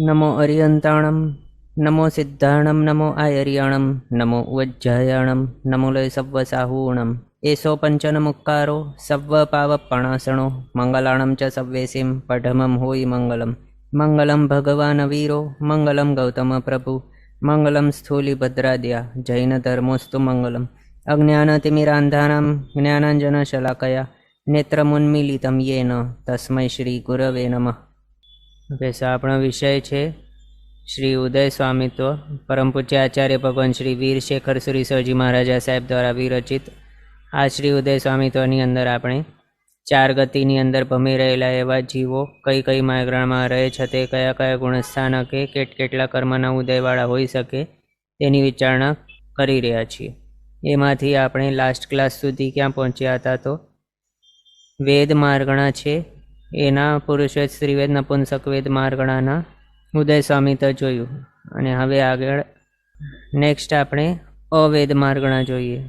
નમો અરિયંતાણમ, નમો સિદ્ધાણમ, નમો આયર્યાણમ, નમો ઉજ્જયાણમ, નમો લય સવ્વ સાહૂણમ. એસો પંચન મુક્કારો સવ્વ પાવપણાસણો મંગલાણમ ચ સવ્વેસીમ પઢમમ હોય મંગલમ. મંગલમ ભગવાન વીરો મંગલમ ગૌતમ પ્રભુ મંગલમ સ્થૂલિભદ્રાદ્યા જૈન ધર્મોસ્તુ મંગલમ. અજ્ઞાનતિમિરાંધાનાં જ્ઞાનાંજનશલાકયા નેત્રમુન્મીલિતમ યેન તસ્મૈ શ્રી ગુરવે નમઃ. આપણો વિષય છે શ્રી ઉદય સ્વામિત્વ પરમ પૂજ્ય આચાર્ય ભગવાન શ્રી વીર શેખર સુરીસરજી મહારાજા સાહેબ દ્વારા વિરચિત આ શ્રી ઉદય સ્વામિત્વની અંદર આપણે 4 ગતિની અંદર ભમી રહેલા એવા જીવો કઈ કઈ માર્ગમાં રહે છે, તે કયા કયા ગુણસ્થાનકે કેટલા કર્મના ઉદયવાળા હોઈ શકે તેની વિચારણા કરી રહ્યા છીએ. એમાંથી આપણે લાસ્ટ ક્લાસ સુધી ક્યાં પહોંચ્યા હતા? તો વેદ માર્ગણા છે એના પુરુષવેદ, સ્ત્રીવેદ, નપુંસકવેદ માર્ગણાના ઉદય સ્વામિત્વ જોયું. અને હવે આગળ નેક્સ્ટ આપણે અવેદ માર્ગણા જોઈએ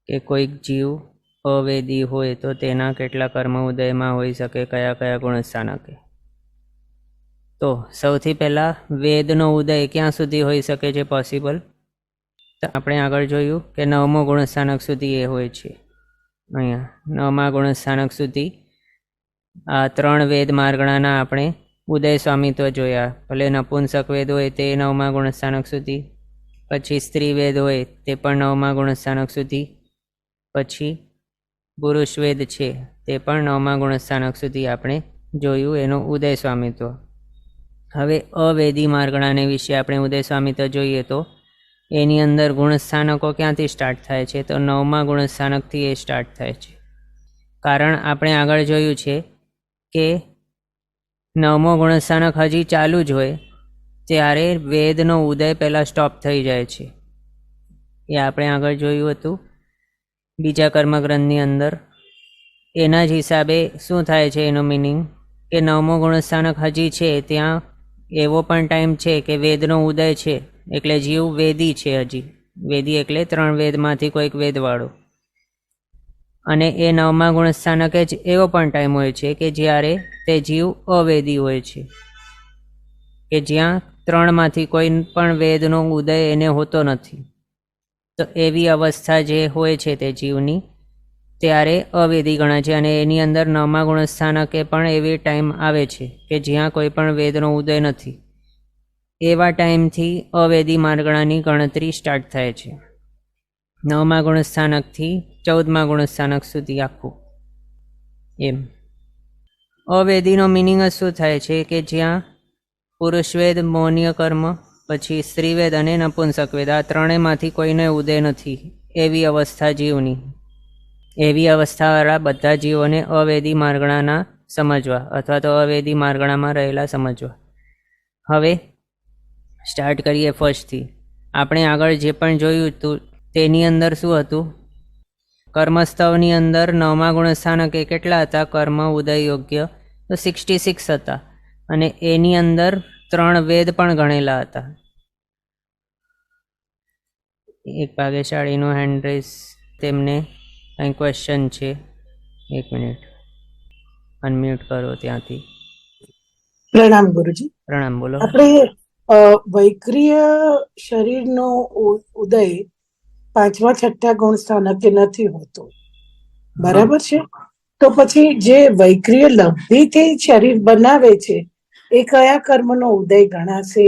કે કોઈક જીવ અવેદી હોય તો તેના કેટલા કર્મ ઉદયમાં હોઈ શકે, કયા કયા ગુણસ્થાનકે. તો સૌથી પહેલાં વેદનો ઉદય ક્યાં સુધી હોઈ શકે છે પોસિબલ? તો આપણે આગળ જોયું કે 9મો ગુણસ્થાનક સુધી એ હોય છે. અહીંયા 9મા ગુણસ્થાનક સુધી આ 3 વેદ માર્ગણાના આપણે ઉદય સ્વામિત્વ જોયા. ભલે નપુંસક વેદ હોય તે 9મા ગુણસ્થાનક સુધી, પછી સ્ત્રી વેદ હોય તે પણ 9મા ગુણસ્થાનક સુધી, પછી પુરુષ વેદ છે તે પણ 9મા ગુણસ્થાનક સુધી આપણે જોયું એનું ઉદય સ્વામિત્વ. હવે અવેદી માર્ગણાને વિશે આપણે ઉદય સ્વામિત્વ જોઈએ તો એની અંદર ગુણસ્થાનકો ક્યાંથી સ્ટાર્ટ થાય છે? તો 9મા ગુણસ્થાનકથી એ સ્ટાર્ટ થાય છે. કારણ આપણે આગળ જોયું છે કે 9મો ગુણસ્થાનક હજી ચાલુ જ હોય ત્યારે વેદનો ઉદય પહેલાં સ્ટોપ થઈ જાય છે. એ આપણે આગળ જોયું હતું બીજા કર્મગ્રંથની અંદર. એના જ હિસાબે શું થાય છે એનો મિનિંગ કે 9મો ગુણસ્થાનક હજી છે ત્યાં એવો પણ ટાઈમ છે કે વેદનો ઉદય છે, એટલે જીવ વેદી છે. હજી વેદી એટલે 3 વેદમાંથી કોઈક વેદવાળો. અને એ 9મા ગુણસ્થાનકે જ એવો પણ ટાઈમ હોય છે કે જ્યારે તે જીવ અવેદી હોય છે, કે જ્યાં 3માંથી કોઈ પણ વેદનો ઉદય એને હોતો નથી. તો એવી અવસ્થા જે હોય છે તે જીવની ત્યારે અવેદી ગણાય છે. અને એની અંદર 9મા ગુણસ્થાનકે પણ એવી ટાઈમ આવે છે કે જ્યાં કોઈ પણ વેદનો ઉદય નથી. એવા ટાઈમથી અવેદી માર્ગણાની ગણતરી સ્ટાર્ટ થાય છે. 9મા ગુણસ્થાનકથી 14મા ગુણસ્થાનક સુધી આખું. એમ અવેદીનો મિનિંગ જ શું થાય છે કે જ્યાં પુરુષવેદ, મૌન્ય કર્મ, પછી સ્ત્રીવેદ અને નપુંસકવેદ આ 3માંથી કોઈને ઉદય નથી એવી અવસ્થા જીવની. એવી અવસ્થાવાળા બધા જીવોને અવેદી માર્ગણાના સમજવા અથવા તો અવેદી માર્ગણામાં રહેલા સમજવા. હવે સ્ટાર્ટ કરીએ ફર્સ્ટથી. આપણે આગળ જે પણ જોયું હતું તેની અંદર શું હતું? કર્મસ્તવની અંદર 9મા ગુણસ્થાનકે કેટલા હતા કર્મ ઉદય યોગ્ય? તો 66 હતા. અને એની અંદર 3 વેદ પણ ગણેલા હતા. એક ભાગ્યશાળીનો હેન્ડ રેઝ, તેમને કંઈ ક્વેશ્ચન છે? 1 મિનિટ અનમ્યુટ કરો ત્યાંથી. પ્રણામ ગુરુજી. પ્રણામ, બોલો. આપણે વૈક્રિય શરીરનો ઉદય 5મા 6ઠા ગુણ સ્થાનકે નથી હોતો, બરાબર છે? તો પછી જે વૈક્રિય લબ્ધિથી શરીર બનાવે છે એ કયા કર્મનો ઉદય ગણાશે?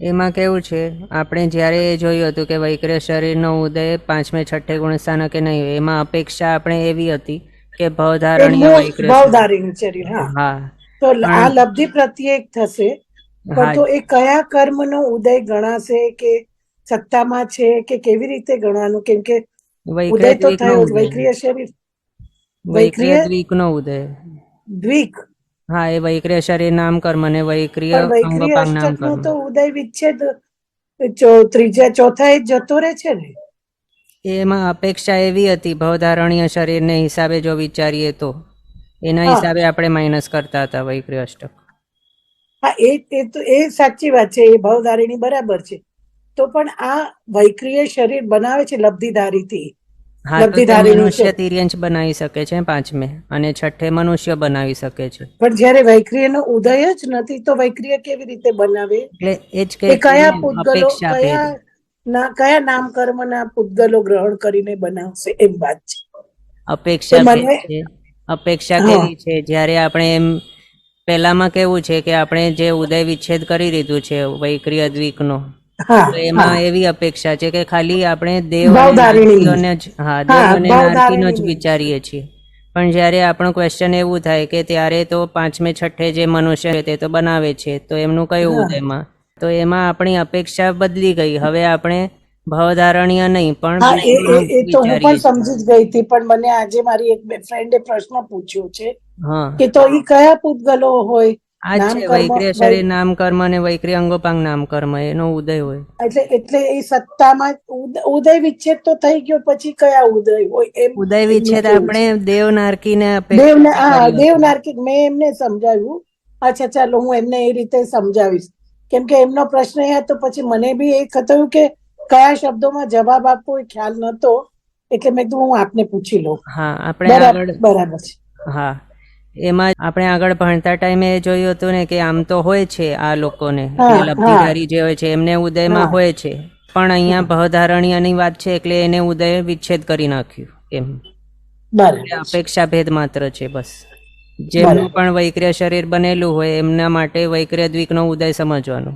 એમાં કેવું છે, આપણે જ્યારે જોયું હતું કે વૈક્રિય શરીરનો ઉદય 5મે 6ઠે ગુણસ્થાનકે નહીં હોય, એમાં અપેક્ષા આપણે એવી હતી કે ભવધારીય શરીર. હા, તો આ લબ્ધિ પ્રત્યેક થશે. પણ તો એ કયા કર્મનો ઉદય ગણાશે? કે સત્તામાં છે કે કેવી રીતે ગણવાનું? કેમ કે ઉદય તો થયો વૈક્રિય શરીર, વૈક્રિય દ્વિકનો ઉદય. દ્વિક? હા, એ વૈક્રિય શરીર નામ કર્મ અને વૈક્રિય વૈક્રિય અષ્ટકનો તો ઉદય વિચ્છેદ 3જા 4થા એ જતો રહે છે ને. એમાં અપેક્ષા એવી હતી ભવધારણીય શરીરને હિસાબે જો વિચારીએ તો એના હિસાબે આપણે માઇનસ કરતા હતા વૈક્રિય અષ્ટક. હા, એ સાચી વાત છે, એ ભવધારીણી બરાબર છે. તો પણ આ વૈક્રિય શરીર બનાવે છે લબ્ધિધારીથી, હા, તો તે લબ્ધિધારીનું છે. મનુષ્ય તિર્યંશ બનાવી શકે છે 5મે, અને 6ઠે મનુષ્ય બનાવી શકે છે. પણ જ્યારે વૈક્રિયનો ઉદય જ નથી તો વૈક્રિય કેવી રીતે બનાવે? એટલે એ જ એ કહે છે કયા ને, પૂતગલો, અપેક્ષા ભેદ. કયા નામકર્મના પૂતગલો ગ્રહણ કરીને બનાવશે એમ વાત છે. અપેક્ષા એ ભેદ મને છે. અપેક્ષા હા કેવી છે, જ્યારે આપણે એમ પહેલામાં કેવું છે કે આપણે જે ઉદય વિચ્છેદ કરી દીધું છે વૈક્રિય દ્વિકનો, હા તો એમાં હા એવી અપેક્ષા છે કે ખાલી આપણે દેવ અને ભાવધારિણીની. નારકીઓને જ, હા, દેવ હા અને નારકીનો જ ભાવધારિણીની. વિચારીએ છીએ. પણ જ્યારે આપણો ક્વેશ્ચન એવું થાય કે ત્યારે તો 5મે 6ઠે જે મનુષ્ય છે તે તો બનાવે છે, તો એમનું કયું હા ઉદયમાં? તો એમાં આપણી અપેક્ષા બદલી ગઈ. હવે આપણે ભવધારણીય નહીં પણ હા બીજું એ તો હું પણ વિચારીએ છીએ. સમજી જ ગઈ હતી, પણ મને આજે મારી એક ફ્રેન્ડે પ્રશ્ન પૂછ્યો છે હા, કે તો ઈ કયા પૂતગલો હોય? આ જ નામ છે કર્મ વૈક્રિય શરીર નામ કર્મ અને વૈક્રિય અંગોપાંગ નામ કર્મ, એનો ઉદય હોય. એટલે એ સત્તામાં ઉદય વિચ્છેદ તો થઈ ગયો, પછી કયા ઉદય હોય એમ ઉદય એમનું વિચ્છેદ કેવું છે. આપણે દેવ નારકીને દેવને, અપેક્ષાથી હા કર્યો હતો. દેવનાર્કિક, મેં એમને સમજાવ્યું. અચ્છા ચાલો, હું એમને એ રીતે સમજાવીશ, કેમ કે એમનો પ્રશ્ન એ હતો. પછી મને બી એ થયું કે કયા શબ્દોમાં જવાબ આપવો એ ખ્યાલ નતો, એટલે મેં કીધું હું આપને પૂછી લઉં. હા, આપણે બરાબર આગળ, બરાબર છે. હા, એમાં આપણે આગળ ભણતા ટાઈમે જોયું હતું ને કે આમ તો હોય છે આ લોકોને, એટલે હા હા લબ્ધિધારી જે હોય છે એમને ઉદયમાં હા હોય છે, પણ અહીંયા હા ભવધારણીયની વાત છે એટલે એને ઉદય વિચ્છેદ કરી નાખ્યું એમ. એટલે બરાબર છે. અપેક્ષા ભેદ માત્ર છે બસ. જેમનું બરાબર. પણ વૈક્રિય શરીર બનેલું હોય એમના માટે વૈક્રિય દ્વિકનો ઉદય સમજવાનો.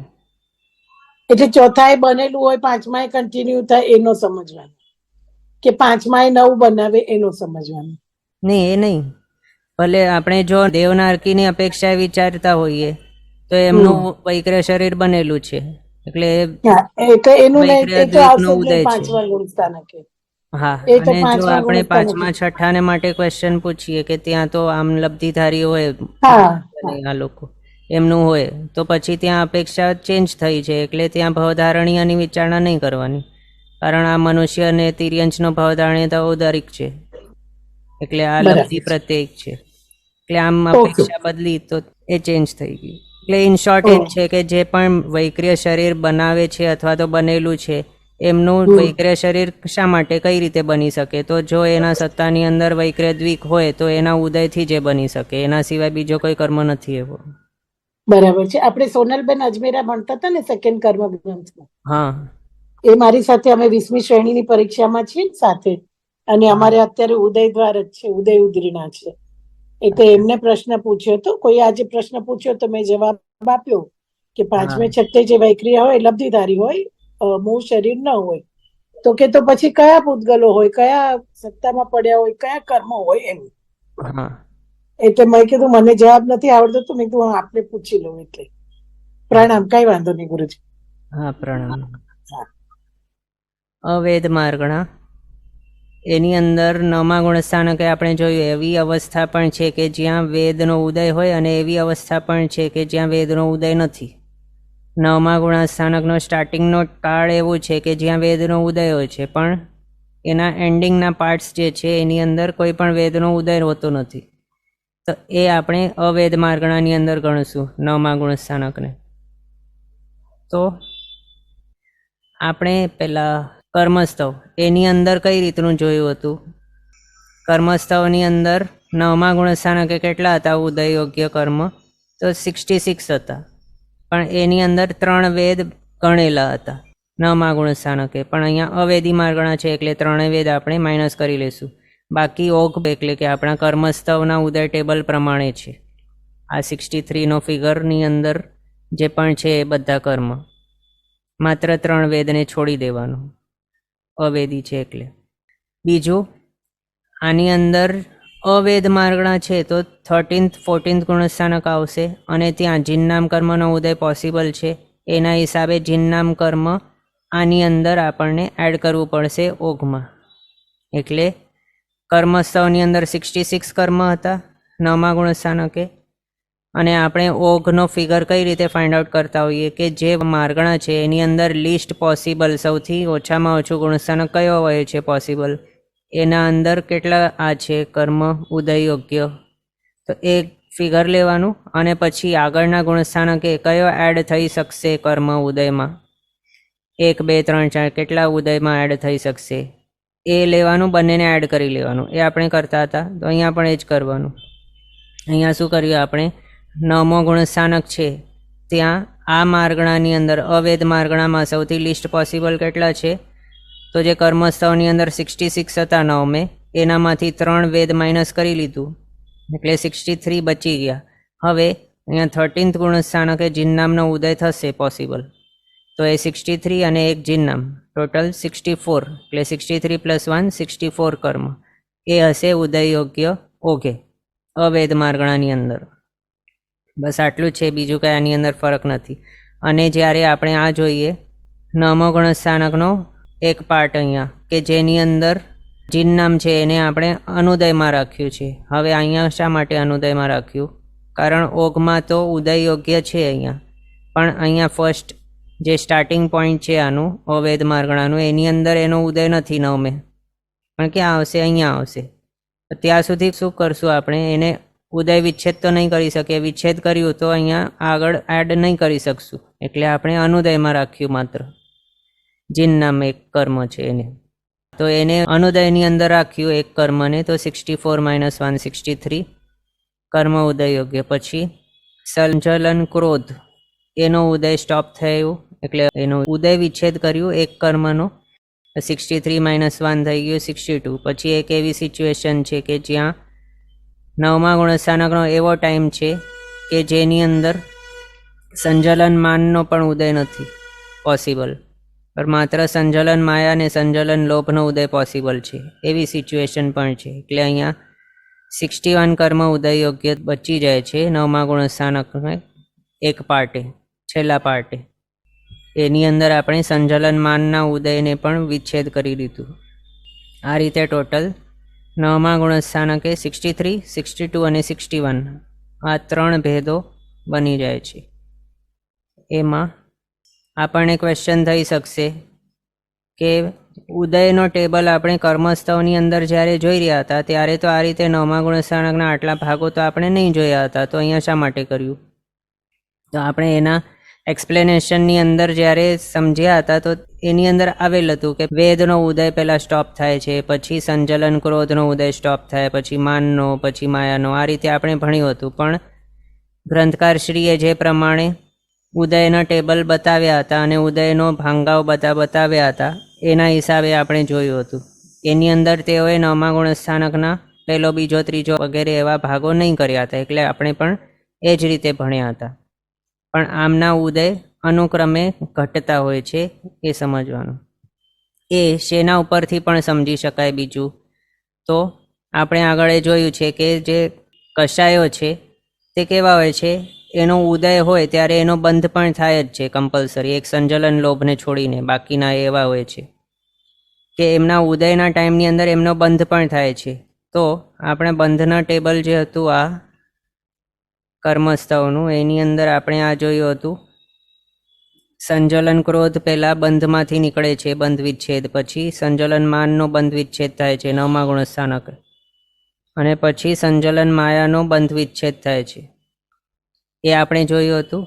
એટલે ચોથાએ બનેલું હોય, 5માએ કન્ટિન્યુ થાય એનો સમજવાનો, કે 5માએ 9 બનાવે એનો સમજવાનો? નહીં, એ નહીં. ભલે આપણે જો દેવનારકીની અપેક્ષા વિચારતા હોઈએ તો એમનું હમ વૈક્રિય શરીર બનેલું છે, એટલે હા, એટલે એનું નહીં, વૈક્રિય એ તો દ્વિકનો આવશે જ ઉદય નહીં છે. 5મા ગુણ સ્થાનકે. હા, એ તો અને જો 5મા આપણે ગુણ સ્થાનકે. 5મા 6ઠાને માટે ક્વેશ્ચન પૂછીએ કે ત્યાં તો આમ લબ્ધિધારી હોય, હા હા આ લોકો એમનું હોય, તો પછી ત્યાં અપેક્ષા ચેન્જ થઈ છે, એટલે ત્યાં ભવધારણીયની વિચારણા નહીં કરવાની. કારણ આ મનુષ્ય અને તિર્યંશનો ભવધારણીયતા ઔદારિક છે, એટલે આ લબ્ધિ બરાબર છે. પ્રત્યેક છે. એટલે આમ ઓકે. અપેક્ષા બદલી તો એ ચેન્જ થઈ ગઈ. એટલે ઇન શોર્ટ એ જ છે કે જે પણ વૈક્રિય શરીર બનાવે છે અથવા તો બનેલું છે, એમનું હમ વૈક્રિય શરીર શા માટે, કઈ રીતે બની શકે? તો જો એના સત્તાની અંદર વૈક્રિય દ્વિક હોય તો એના ઉદયથી જ બની શકે, એના સિવાય બીજો કોઈ કર્મ નથી એવો. બરાબર છે. આપણે સોનલબેન અજમેરા ભણતા હતા ને સેકન્ડ કર્મ ગ્રંથમાં, હા એ મારી સાથે, અમે 20મી શ્રેણીની પરીક્ષામાં છીએ ને સાથે, અને હા અમારે અત્યારે ઉદય દ્વાર જ છે, ઉદય ઉદ્રીના છે. એટલે અચ્છા. એમને પ્રશ્ન પૂછ્યો હતો, કોઈ આજે પ્રશ્ન પૂછ્યો તો મેં જવાબ આપ્યો કે હા 5મે 6ઠે જે વૈક્રિય હોય લબ્ધિધારી હોય, મૂળ શરીર ન હોય, તો કે તો પછી કયા પૂતગલો હોય, કયા સત્તામાં પડ્યા હોય, કયા કર્મ હોય એમ. હા એટલે મેં કીધું મને જવાબ નથી આવડતો, તો મેં કીધું આપને પૂછી લઉં. એટલે હા પ્રણામ, કઈ વાંધો નહીં ગુરુજી. હા, પ્રણામ. હા. અવેદ માર્ગણા, એની અંદર 9મા ગુણસ્થાનકે આપણે જોયું એવી અવસ્થા પણ છે કે જ્યાં વેદનો ઉદય હોય, અને એવી અવસ્થા પણ છે કે જ્યાં વેદનો ઉદય નથી. 9મા ગુણસ્થાનકનો સ્ટાર્ટિંગનો કાળ એવું છે કે જ્યાં વેદનો ઉદય હોય છે, પણ એના એન્ડિંગના પાર્ટ્સ જે છે એની અંદર કોઈ પણ વેદનો ઉદય હોતો નથી. તો એ આપણે અવેદ માર્ગણાની અંદર ગણશું 9મા ગુણસ્થાનકને. તો આપણે પેલા કર્મસ્તવ, એની અંદર કઈ રીતનું જોયું હતું? કર્મસ્તવની અંદર 9મા ગુણસ્થાનકે કેટલા હતા ઉદય યોગ્ય કર્મ? તો 66 હતા, પણ એની અંદર 3 વેદ ગણેલા હતા 9મા ગુણસ્થાનકે. પણ અહીંયા અવેદી માર્ગણા છે એટલે 3 વેદ આપણે માઇનસ કરી લઈશું. બાકી ઓઘ, એટલે કે આપણા કર્મસ્તવના ઉદય ટેબલ પ્રમાણે છે આ 63નો ફિગરની અંદર જે પણ છે એ બધા કર્મ, માત્ર 3 વેદને છોડી દેવાનું, અવેદી છે એટલે. બીજું, આની અંદર અવેદ માર્ગણા છે તો 13th 14th ગુણસ્થાનક આવશે, અને ત્યાં જિન્નામ કર્મનો ઉદય પોસિબલ છે, એના હિસાબે જિન્નામ કર્મ આની અંદર આપણને એડ કરવું પડશે ઓઘમાં. એટલે કર્મસ્તવની અંદર 66 કર્મ હતા 9મા ગુણસ્થાનકે, અને આપણે ઓઘનો ફિગર કઈ રીતે ફાઇન્ડ આઉટ કરતા હોઈએ કે જે માર્ગણા છે એની અંદર લિસ્ટ પોસિબલ, સૌથી ઓછામાં ઓછું ગુણસ્થાનક કયો હોય છે પોસિબલ, એના અંદર કેટલા આ છે કર્મ ઉદય યોગ્ય, તો એ ફિગર લેવાનું, અને પછી આગળના ગુણસ્થાનકે કયો એડ થઈ શકશે કર્મ ઉદયમાં, 1 2 3 4 કેટલા ઉદયમાં એડ થઈ શકશે એ લેવાનું, બંનેને એડ કરી લેવાનું. એ આપણે કરતા હતા, તો અહીંયા પણ એ જ કરવાનું. અહીંયા શું કર્યું આપણે, 9મો ગુણસ્થાનક છે ત્યાં આ માર્ગણાની અંદર અવેદ માર્ગણામાં સૌથી લીસ્ટ પોસિબલ કેટલા છે, તો જે કર્મસ્થળની અંદર 66 હતા 9મે, એનામાંથી 3 વેદ માઇનસ કરી લીધું એટલે 63 બચી ગયા. હવે અહીંયા 13th ગુણસ્થાનકે જીનનામનો ઉદય થશે પોસિબલ, તો એ 63 અને એક જીનનામ ટોટલ 64, એટલે 63 + 1 64 કર્મ એ હશે ઉદય યોગ્ય ઓઘે અવેદ માર્ગણાની અંદર. બસ આટલું છે, બીજું કંઈ આની અંદર ફરક નથી. અને જ્યારે આપણે આ જોઈએ 9મો ગુણસ્થાનકનો એક પાર્ટ અહીંયા કે જેની અંદર જીનનામ છે એને આપણે અનુદયમાં રાખ્યું છે. હવે અહીંયા શા માટે અનુદયમાં રાખ્યું, કારણ ઓઘમાં તો ઉદય યોગ્ય છે અહીંયા, પણ અહીંયા ફર્સ્ટ જે સ્ટાર્ટિંગ પોઈન્ટ છે આનું અવેદ માર્ગણાનું, એની અંદર એનો ઉદય નથી 9મે, પણ ક્યાં આવશે, અહીંયા આવશે. ત્યાં સુધી શું કરશું આપણે, એને ઉદય વિચ્છેદ તો નહીં કરી શકીએ, વિચ્છેદ કર્યું તો અહીંયા આગળ એડ નહીં કરી શકશું, એટલે આપણે અનુદયમાં રાખ્યું માત્ર. જીનનામ એક કર્મ છે એને, તો એને અનુદયની અંદર રાખ્યું એક કર્મને, તો 64 - 1 63 કર્મ ઉદય યોગ્ય. પછી સંચલન ક્રોધ, એનો ઉદય સ્ટોપ થયું એટલે એનો ઉદય વિચ્છેદ કર્યું એક કર્મનો, 63 - 1 થઈ ગયું 62. પછી એક એવી સિચ્યુએશન છે કે જ્યાં 9મા ગુણસ્થાનકનો એવો ટાઈમ છે કે જેની અંદર સંજલન માનનો પણ ઉદય નથી પોસિબલ, પણ માત્ર સંજલન માયા અને સંજલન લોભનો ઉદય પોસિબલ છે, એવી સિચ્યુએશન પણ છે. એટલે અહીંયા 61 કર્મ ઉદય યોગ્ય બચી જાય છે 9મા ગુણસ્થાનકને એક પાર્ટે, છેલ્લા પાર્ટે. એની અંદર આપણે સંજલન માનના ઉદયને પણ વિચ્છેદ કરી દીધું. આ રીતે ટોટલ 9મા ગુણસ્થાનકે 63, 62 અને 61 આ 3 ભેદો બની જાય છે. એમાં આપણને ક્વેશ્ચન થઈ શકશે કે ઉદયનો ટેબલ આપણે કર્મસ્થળની અંદર જ્યારે જોઈ રહ્યા હતા ત્યારે તો આ રીતે 9મા ગુણસ્થાનકના આટલા ભાગો તો આપણે નહીં જોયા હતા, તો અહીંયા શા માટે કર્યું? તો આપણે એના એક્સપ્લેનેશનની અંદર જ્યારે સમજ્યા હતા તો એની અંદર આવેલ હતું કે વેદનો ઉદય પહેલાં સ્ટોપ થાય છે, પછી સંજલન ક્રોધનો ઉદય સ્ટોપ થાય, પછી માનનો, પછી માયાનો, આ રીતે આપણે ભણ્યું હતું. પણ ગ્રંથકારશ્રીએ જે પ્રમાણે ઉદયના ટેબલ બતાવ્યા હતા અને ઉદયનો ભાંગાવ બધા બતાવ્યા હતા એના હિસાબે આપણે જોયું હતું. એની અંદર તેઓએ 9મા ગુણસ્થાનકના પહેલો, બીજો, ત્રીજો વગેરે એવા ભાગો નહીં કર્યા હતા, એટલે આપણે પણ એ જ રીતે ભણ્યા હતા. પણ આમના ઉદય અનુક્રમે ઘટતા હોય છે, એ સમજવાનું. એ શેના ઉપરથી પણ સમજી શકાય. બીજું તો આપણે આગળ જોયું છે કે જે કષાયો છે તે કેવા હોય છે, એનો ઉદય હોય ત્યારે એનો બંધ પણ થાય જ છે કમ્પલસરી, એક સંજલન લોભને છોડીને. બાકીના એવા હોય છે કે એમના ઉદયના ટાઈમની અંદર એમનો બંધ પણ થાય છે. તો આપણે બંધના ટેબલ જે હતું આ કર્મસ્થળનું, એની અંદર આપણે આ જોયું હતું સંજલન ક્રોધ પહેલાં બંધમાંથી નીકળે છે, બંધ વિચ્છેદ, પછી સંજલન માનનો બંધ વિચ્છેદ થાય છે 9મા ગુણસ્થાનક, અને પછી સંજલન માયાનો બંધ વિચ્છેદ થાય છે, એ આપણે જોયું હતું.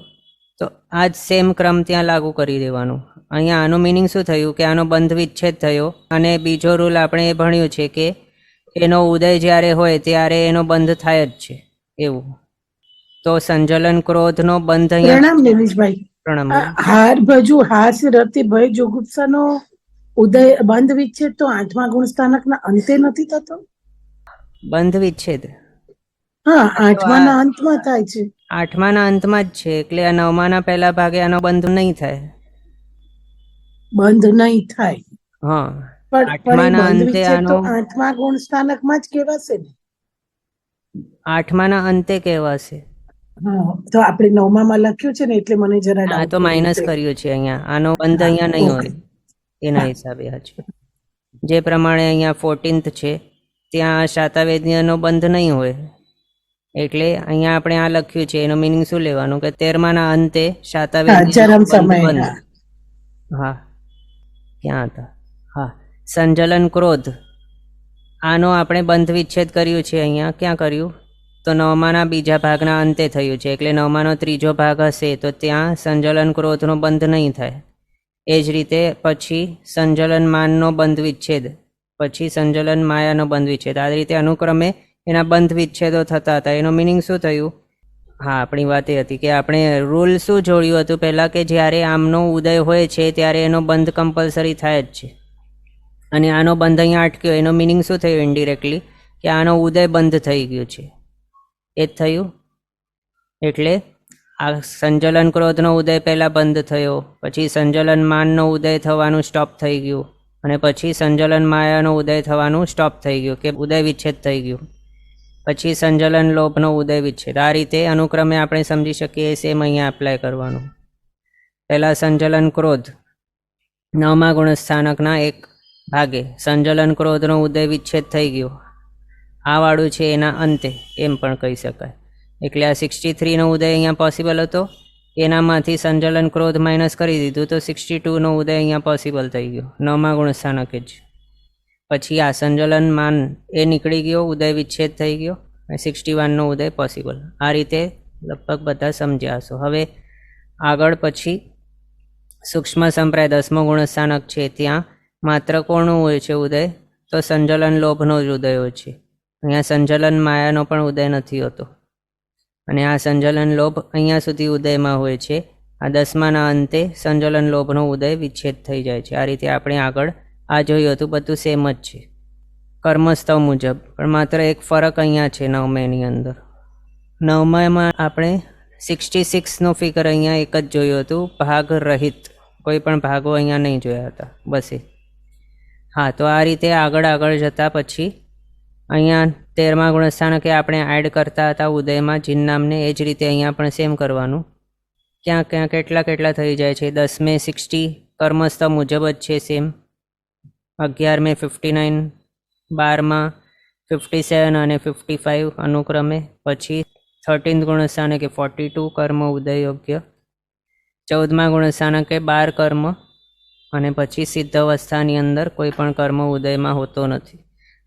તો આ જ સેમ ક્રમ ત્યાં લાગુ કરી દેવાનું. અહીંયા આનું મિનિંગ શું થયું કે આનો બંધ વિચ્છેદ થયો, અને બીજો રૂલ આપણે એ ભણ્યું છે કે એનો ઉદય જ્યારે હોય ત્યારે એનો બંધ થાય જ છે એવું. તો સંજલન ક્રોધનો બંધ અહીંયા. પ્રણામ નિલેશભાઈ. પ્રણામ. હાર ભજુ હાસ્ય રતિ ભય જુગુપ્સાનો ઉદય બંધ વિચ્છેદ તો 8મા ગુણસ્થાનકના અંતે નથી થતો? બંધ વિચ્છેદ હા, 8માના અંતમાં થાય છે. 8માના અંતમાં જ છે, એટલે આ 9માના પહેલા ભાગે આનો બંધ નહીં થાય. બંધ નહીં થાય. હા, પણ 8માના બંધ અંતે વિચ્છેદ તો આનો 8મા ગુણસ્થાનકમાં જ કહેવાશે ને? 8માના અંતે કહેવાશે. હા, તો આપણે 9મામાં લખ્યું છે ને એટલે મને જરા આ તો માઇનસ કર્યું છે અહીંયા, આનો બંધ અહીંયા નહીં હોય એના હિસાબે. છે જે પ્રમાણે અહીંયા 14th છે ત્યાં શાતાવેદનો બંધ નહીં હોય, એટલે અહીંયા આપણે આ લખ્યું છે. એનો મિનિંગ શું લેવાનું કે 13માના અંતે શાતાવેદનો બંધ. હા, ક્યાં હતા? હા, સંજલન ક્રોધ આનો આપણે બંધ વિચ્છેદ કર્યું છે અહીંયા. ક્યાં કર્યું? તો 9માના બીજા ભાગના અંતે થયું છે, એટલે 9માનો ત્રીજો ભાગ હશે તો ત્યાં સંજલન ક્રોધનો બંધ નહીં થાય. એ જ રીતે પછી સંજલન માનનો બંધ વિચ્છેદ પછી સંજલન માયાનો બંધ વિચ્છેદ. આ રીતે અનુક્રમે એના બંધ વિચ્છેદો થતા હતા. એનો મિનિંગ શું થયું? હા, આપણી વાત એ હતી કે આપણે રૂલ શું જોડ્યું હતું પહેલાં, કે જ્યારે આમનો ઉદય હોય છે ત્યારે એનો બંધ કમ્પલસરી થાય જ છે, અને આનો બંધ અહીંયા અટક્યો. એનો મિનિંગ શું થયું ઇન્ડિરેક્ટલી? કે આનો ઉદય બંધ થઈ ગયું છે. એ જ થયું. એટલે આ સંજલન ક્રોધનો ઉદય પહેલાં બંધ થયો, પછી સંજલન માનનો ઉદય થવાનું સ્ટોપ થઈ ગયું, અને પછી સંજલન માયાનો ઉદય થવાનું સ્ટોપ થઈ ગયું, કે ઉદય વિચ્છેદ થઈ ગયું. પછી સંજલન લોભનો ઉદય વિચ્છેદ. આ રીતે અનુક્રમે આપણે સમજી શકીએ. સેમ અહીંયા એપ્લાય કરવાનું. પહેલાં સંજલન ક્રોધ 9મા ગુણસ્થાનકના એક ભાગે સંજલન ક્રોધનો ઉદય વિચ્છેદ થઈ ગયો. આ વાળું છે એના અંતે, એમ પણ કહી શકાય. એટલે આ 63નો ઉદય અહીંયા પોસિબલ હતો, એનામાંથી સંજલન ક્રોધ માઇનસ કરી દીધું તો 62નો ઉદય અહીંયા પોસિબલ થઈ ગયો, 9મા ગુણસ્થાનકે જ. પછી આ સંજલન માન એ નીકળી ગયો, ઉદય વિચ્છેદ થઈ ગયો, 61નો ઉદય પોસિબલ. આ રીતે લગભગ બધા સમજ્યા હશો. હવે આગળ પછી સૂક્ષ્મ સંપ્રાય 10મો ગુણસ્થાનક છે, ત્યાં માત્ર કોનું હોય છે ઉદય? તો સંજલન લોભનો જ ઉદય હોય છે. અહીંયા સંજલન માયાનો પણ ઉદય નથી હોતો, અને આ સંજલન લોભ અહીંયા સુધી ઉદયમાં હોય છે. આ 10માના અંતે સંજલન લોભનો ઉદય વિચ્છેદ થઈ જાય છે. આ રીતે આપણે આગળ આ જોયું હતું, બધું સેમ જ છે કર્મસ્તવ મુજબ, પણ માત્ર એક ફરક અહીંયા છે 9માની અંદર. 9મામાં આપણે 66નો ફિગર અહીંયા એક જ જોયું હતું, ભાગ રહિત. કોઈ પણ ભાગો અહીંયા નહીં જોયા હતા, બસ એ. હા, તો આ રીતે આગળ જતા પછી અહીંયા 13મા ગુણસ્થાનકે આપણે એડ કરતા હતા ઉદયમાં જીન નામને, એ જ રીતે અહીંયા પણ સેમ કરવાનું. ક્યાં ક્યાં કેટલા થઈ જાય છે. 10મે 60 કર્મસ્થ મુજબ જ છે સેમ, 11મે 59, 12માં 57 અને 55 અનુક્રમે. પછી 13th ગુણસ્થાનકે 42 કર્મ ઉદય યોગ્ય, 14મા ગુણસ્થાનકે 12 કર્મ, અને પછી સિદ્ધ અવસ્થાની અંદર કોઈ પણ કર્મ ઉદયમાં હોતો નથી.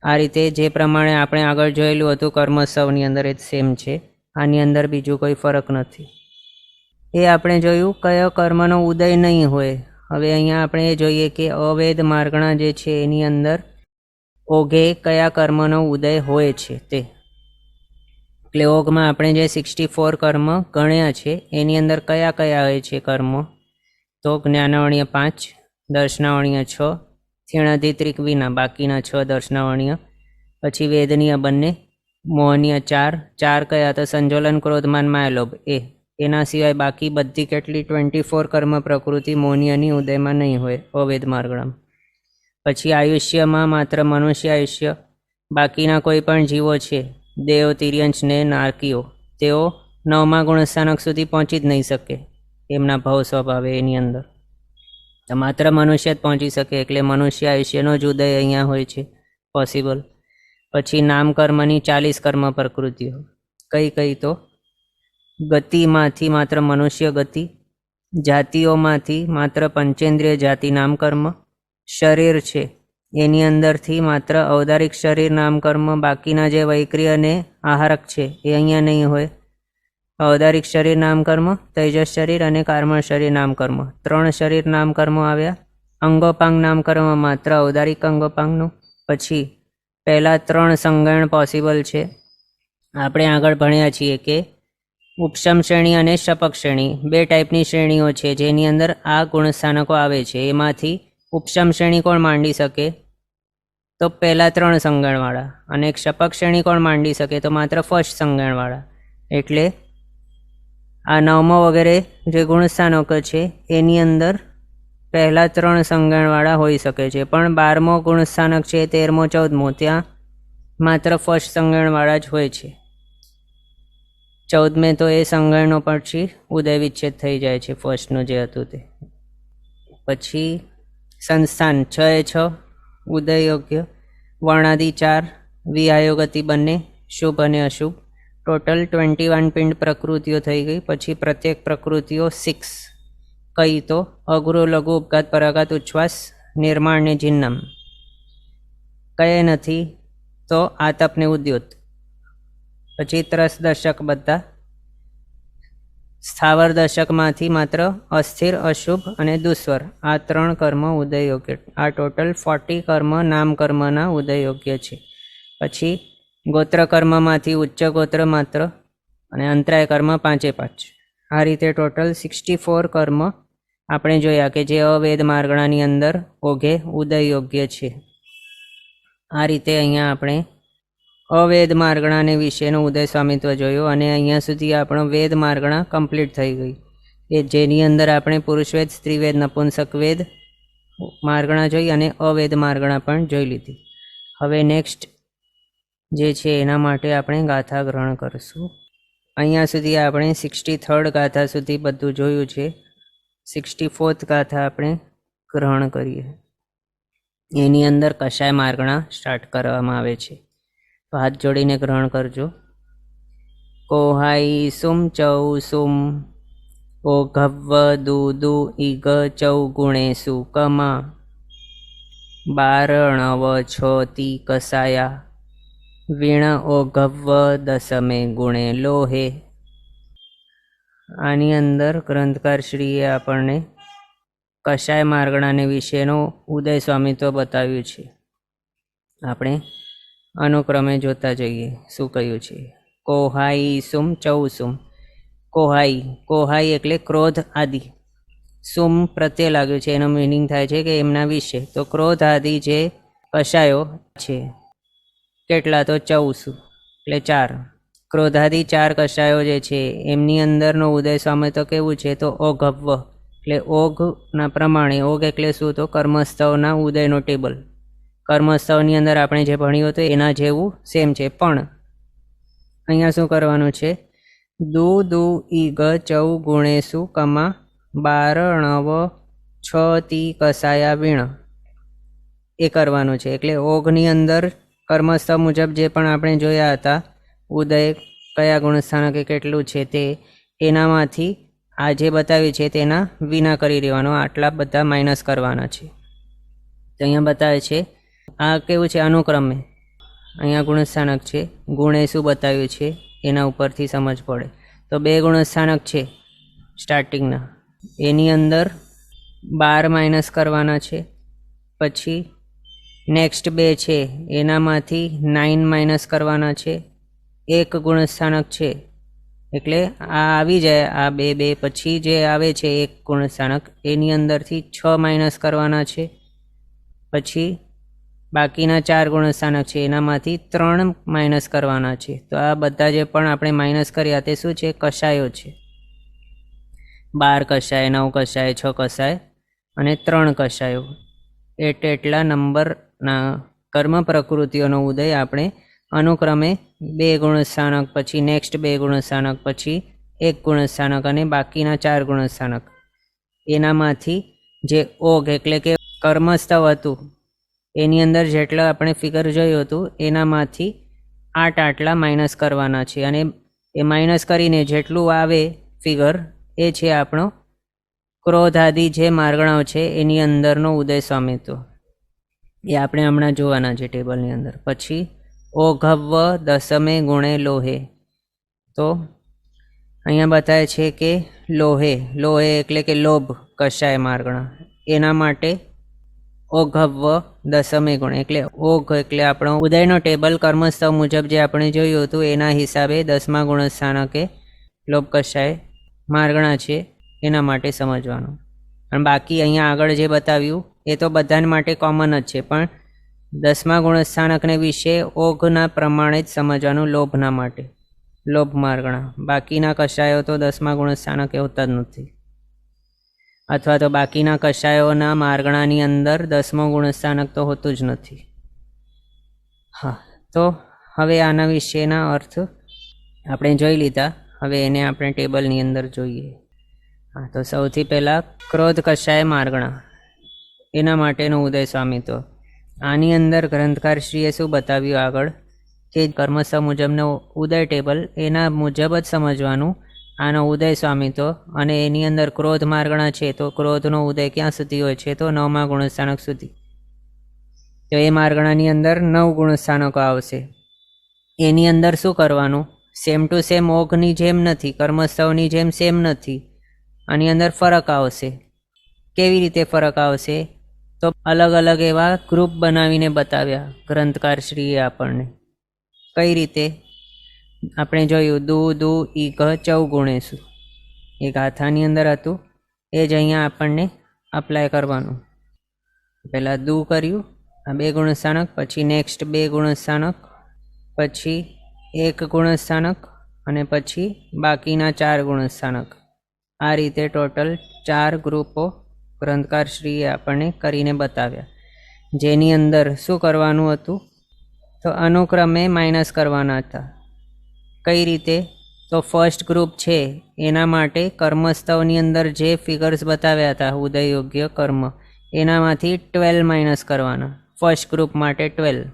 આ રીતે જે પ્રમાણે આપણે આગળ જોયેલું હતું કર્મસ્તવની અંદર એ જ સેમ છે. આની અંદર બીજું કોઈ ફરક નથી. એ આપણે જોયું કયો કર્મનો ઉદય નહીં હોય. હવે અહીંયા આપણે એ જોઈએ કે અવેદ માર્ગણા જે છે એની અંદર ઓઘે કયા કર્મનો ઉદય હોય છે તે. એટલે ઓઘમાં આપણે જે 64 કર્મ ગણ્યા છે એની અંદર કયા કયા હોય છે કર્મો? તો જ્ઞાનાવણીય 5, દર્શનાવણીય 6, થીણાધિત્રિક વિના બાકીના 6 દર્શનાવણીય, પછી વેદનીય બંને, મોહનીય 4 કયા? તો સંજોલન ક્રોધમાન માયલોભ એના સિવાય બાકી બધી કેટલી 24 કર્મ પ્રકૃતિ મોહનીયની ઉદયમાં નહીં હોય અવેદ માર્ગણામાં. પછી આયુષ્યમાં માત્ર મનુષ્ય આયુષ્ય, બાકીના કોઈ પણ જીવો છે દેવ, તિર્યંશ ને નારકીઓ, તેઓ 9મા ગુણસ્થાનક સુધી પહોંચી જ નહીં શકે એમના ભાવ સ્વભાવે એની અંદર. તો માત્ર મનુષ્ય જ પહોંચી શકે, એટલે મનુષ્ય આયુષ્યનો જ ઉદય અહીંયા હોય છે પોસિબલ. પછી નામ કર્મની 40 કર્મ પ્રકૃતિઓ કઈ? તો ગતિમાંથી માત્ર મનુષ્ય ગતિ, જાતિઓમાંથી માત્ર પંચેન્દ્રિય જાતિ નામ કર્મ, શરીર છે એની અંદરથી માત્ર ઔદારિક શરીર નામ કર્મ, બાકીના જે વૈક્રિય અને આહારક છે એ અહીંયા નહીં હોય. ઔદારિક શરીર નામ કર્મ, તૈજસ શરીર અને કાર્મણ શરીર નામ કર્મ, 3 શરીર નામ કર્મો આવ્યા. અંગોપાંગ નામ કર્મ માત્ર ઔદારિક અંગોપાંગનું. પછી પહેલા 3 સંગણ પોસિબલ છે. આપણે આગળ ભણ્યા છીએ કે ઉપશમ શ્રેણી અને શપક શ્રેણી 2 ટાઈપની શ્રેણીઓ છે જેની અંદર આ ગુણસ્થાનકો આવે છે. એમાંથી ઉપશમ શ્રેણી કોણ માંડી શકે? તો પહેલા 3 સંગણવાળા. અને એક શપક શ્રેણી કોણ માંડી શકે? તો માત્ર ફર્સ્ટ સંગણવાળા. એટલે આ 9મો વગેરે જે ગુણસ્થાનકો છે એની અંદર પહેલા 3 સંગણવાળા હોઈ શકે છે, પણ 12મો ગુણસ્થાનક છે, 13મો 14મો, ત્યાં માત્ર ફર્સ્ટ સંગણવાળા જ હોય છે. 14મે તો એ સંગણનો પછી ઉદય વિચ્છેદ થઈ જાય છે ફર્સ્ટનું જે હતું તે. પછી સંસ્થાન 6 ઉદય યોગ્ય, વર્ણાદિ 4, વિહાયોગતિ બંને, શુભ અને અશુભ, ટોટલ 21 પિંડ પ્રકૃતિઓ થઈ ગઈ. પછી પ્રત્યેક પ્રકૃતિઓ 6 કઈ? તો અગુરુ લઘુ ઉપઘાત પરાઘાત ઉચ્છ્વાસ નિર્માણ ને જિન્નમ. કયે નથી? તો આતપ ને ઉદ્યોત. પછી ત્રસ દર્શક બધા સ્થાવર દશકમાંથી માત્ર અસ્થિર, અશુભ અને દુસ્વર આ 3 કર્મ ઉદય યોગ્ય. આ ટોટલ 40 કર્મ નામ કર્મના ઉદય યોગ્ય છે. પછી ગોત્ર કર્મમાંથી ઉચ્ચ ગોત્ર માત્ર અને અંતરાય કર્મ 5 આ રીતે ટોટલ 64 કર્મ આપણે જોયા કે જે અવેદ માર્ગણાની અંદર ઓઘે ઉદય યોગ્ય છે. આ રીતે અહીંયા આપણે અવેદ માર્ગણાને વિશેનો ઉદય સ્વામિત્વ જોયું અને અહીંયા સુધી આપણો વેદ માર્ગણા કમ્પ્લીટ થઈ ગઈ કે જેની અંદર આપણે પુરુષવેદ, સ્ત્રીવેદ, નપુંસક વેદ માર્ગણા જોઈ અને અવેદ માર્ગણા પણ જોઈ લીધી. હવે નેક્સ્ટ જે છે એના માટે આપણે ગાથા ગ્રહણ કરીશું. અહીંયા સુધી આપણે 63rd ગાથા સુધી બધું જોયું છે. 64th ગાથા આપણે ગ્રહણ કરીએ. એની અંદર કશાય માર્ગણા સ્ટાર્ટ કરવામાં આવે છે. તો હાથ જોડીને ગ્રહણ કરજો. કોહાઈ સુમ ચૌ સુમ ઓ ઘવ્વ દુ દુ ઈગ ચૌ ગુણેસુ કમા બારણવ છોતી કસાયા વીણ ઓ ઘવ્વ દસમે ગુણે લોહે. આની અંદર ગ્રંથકારશ્રીએ આપણને કશાય માર્ગણાને વિશેનો ઉદય સ્વામિત્વ બતાવ્યું છે. આપણે અનુક્રમે જોતા જઈએ શું કહ્યું છે. કોહાઈ સુમ ચૌ સુમ. કોહાઈ, કોહાઈ એટલે ક્રોધ આદિ. સુમ પ્રત્યે લાગ્યું છે, એનો મિનિંગ થાય છે કે એમના વિશે. તો ક્રોધ આદિ જે કશાયો છે કેટલા? તો 14 એટલે 4. ક્રોધાદિ 4 કશાયો જે છે એમની અંદરનો ઉદય સ્વામિત્વ કેવું છે? તો ઓઘવ્વ એટલે ઓઘના પ્રમાણે. ઓઘ એટલે શું? તો કર્મસ્થવના ઉદયનો ટેબલ. કર્મસ્થવની અંદર આપણે જે ભણ્યું હતું એના જેવું સેમ છે. પણ અહીંયા શું કરવાનું છે? દુ દુ ઈગ ચૌ ગુણેસુ કમા બારણવ છતી કસાયા વીણ એ કરવાનું છે. એટલે ઓઘની અંદર કર્મસ્થવ મુજબ જે પણ આપણે જોયા હતા ઉદય કયા ગુણસ્થાનકે કેટલું છે તે એનામાંથી આ જે બતાવ્યું છે તેના વિના કરી દેવાનો. આટલા બધા માઇનસ કરવાના છે. તો અહીંયા બતાવે છે આ કેવું છે? અનુક્રમે. અહીંયા ગુણસ્થાનક છે, ગુણે શું બતાવ્યું છે એના ઉપરથી સમજ પડે. તો 2 ગુણસ્થાનક છે સ્ટાર્ટિંગના, એની અંદર 12 માઇનસ કરવાના છે. પછી નેક્સ્ટ 2 છે એનામાંથી 9 માઇનસ કરવાના છે. 1 ગુણસ્થાનક છે એટલે આ આવી જાય, આ 2 પછી જે આવે છે 1 ગુણસ્થાનક એની અંદરથી 6 માઇનસ કરવાના છે. પછી બાકીના 4 ગુણસ્થાનક છે એનામાંથી 3 માઇનસ કરવાના છે. તો આ બધા જે પણ આપણે માઇનસ કર્યા તે શું છે? કશાયો છે. 12 કશાય, 9 કશાય, 6 કશાય અને 3 કશાયો. એટલા નંબરના કર્મ પ્રકૃતિઓનો ઉદય આપણે અનુક્રમે 2 ગુણસ્થાનક, પછી નેક્સ્ટ 2 ગુણસ્થાનક, પછી 1 ગુણસ્થાનક અને બાકીના 4 ગુણસ્થાનક એનામાંથી જે ઓઘ એટલે કે કર્મસ્થવ હતું એની અંદર જેટલા આપણે ફિગર જોયું હતું એનામાંથી 8 આટલા માઇનસ કરવાના છે. અને એ માઇનસ કરીને જેટલું આવે ફિગર એ છે આપણો ક્રોધ આદિ જે માર્ગણાઓ છે એની અંદરનો ઉદય સ્વામિત્વ. એ આપણે હમણાં જોવાના છે ટેબલની અંદર. પછી ઓઘવ્વ દસમે ગુણે લોહે. તો અહીંયા બતાવે છે કે લોહે, લોહે એટલે કે લોભ કશાય માર્ગણા, એના માટે ઓઘવ્વ દસમે ગુણ એટલે ઓઘ એટલે આપણો ઉદયનો ટેબલ કર્મસ્થવ મુજબ જે આપણે જોયું હતું એના હિસાબે 10મા ગુણસ્થાનકે લોભ કશાય માર્ગણા છે એના માટે સમજવાનું. અને બાકી અહીંયા આગળ જે બતાવ્યું એ તો બધાને માટે કોમન જ છે, પણ 10મા ગુણસ્થાનકને વિશે ઓઘના પ્રમાણે જ સમજવાનું લોભના માટે, લોભ માર્ગણા. બાકીના કશાયો તો 10મા ગુણસ્થાનકે હોતા જ નથી, અથવા તો બાકીના કશાયોના માર્ગણાની અંદર 10મો ગુણસ્થાનક તો હોતું જ નથી. હા, તો હવે આના વિશેના અર્થ આપણે જોઈ લીધા. હવે એને આપણે ટેબલની અંદર જોઈએ. હા, તો સૌથી પહેલાં ક્રોધ કશાય માર્ગણા એના માટેનો ઉદય સ્વામિત્વ. આની અંદર ગ્રંથકારશ્રીએ શું બતાવ્યું આગળ કે કર્મસ્થ મુજબનો ઉદય ટેબલ એના મુજબ જ સમજવાનું આનો ઉદય સ્વામિત્વ. અને એની અંદર ક્રોધ માર્ગણા છે તો ક્રોધનો ઉદય ક્યાં સુધી હોય છે? તો 9મા ગુણસ્થાનક સુધી. તો એ માર્ગણાની અંદર 9 ગુણસ્થાનકો આવશે. એની અંદર શું કરવાનું? સેમ ટુ સેમ ઓઘની જેમ નથી, કર્મસ્થવની જેમ સેમ નથી. આની અંદર ફરક આવશે. કેવી રીતે ફરક આવશે? તો અલગ અલગ એવા ગ્રુપ બનાવીને બતાવ્યા ગ્રંથકારશ્રીએ આપણને. કઈ રીતે? આપણે જોયું દુ દુ ઈઘ ચૌગુણેશુ, એ ગાથાની અંદર હતું. એ જ અહીંયા આપણને અપ્લાય કરવાનું. પહેલાં દુ કર્યું, આ 2 ગુણસ્થાનક, પછી નેક્સ્ટ 2 ગુણસ્થાનક, પછી 1 ગુણસ્થાનક, અને પછી બાકીના 4 ગુણસ્થાનક. આ રીતે ટોટલ 4 ગ્રુપો ગ્રંથકારશ્રીએ આપણને કરીને બતાવ્યા. જેની અંદર શું કરવાનું હતું? તો અનુક્રમે માઇનસ કરવાના હતા. કઈ રીતે? તો ફર્સ્ટ ગ્રુપ છે એના માટે કર્મસ્થવની અંદર જે ફિગર્સ બતાવ્યા હતા ઉદય યોગ્ય કર્મ, એનામાંથી 12 માઇનસ કરવાના. ફર્સ્ટ ગ્રુપ માટે 12,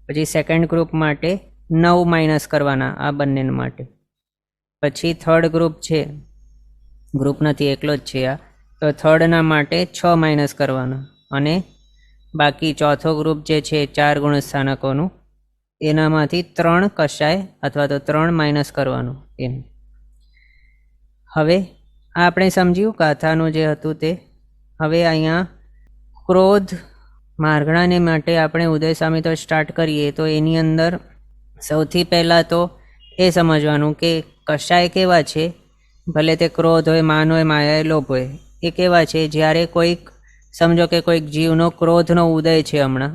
પછી સેકન્ડ ગ્રુપ માટે 9 માઇનસ કરવાના, આ બંને માટે. પછી થર્ડ ગ્રુપ છે, ગ્રુપ નથી એકલો જ છે આ, તો થર્ડના માટે 6 માઇનસ કરવાના. અને બાકી ચોથો ગ્રુપ જે છે 4 ગુણસ્થાનકોનું, એનામાંથી 3 કશાય અથવા તો 3 માઇનસ કરવાનું એમ. હવે આ આપણે સમજ્યું ગાથાનું જે હતું તે. હવે અહીંયા ક્રોધ માર્ગણાને માટે આપણે ઉદય સ્વામી તો સ્ટાર્ટ કરીએ. તો એની અંદર સૌથી પહેલાં તો એ સમજવાનું કે કશાય કેવા છે, ભલે તે ક્રોધ હોય, માન હોય, માયા, લોભ હોય, એ કેવા છે? જ્યારે કોઈક સમજો કે કોઈક જીવનો ક્રોધનો ઉદય છે હમણાં,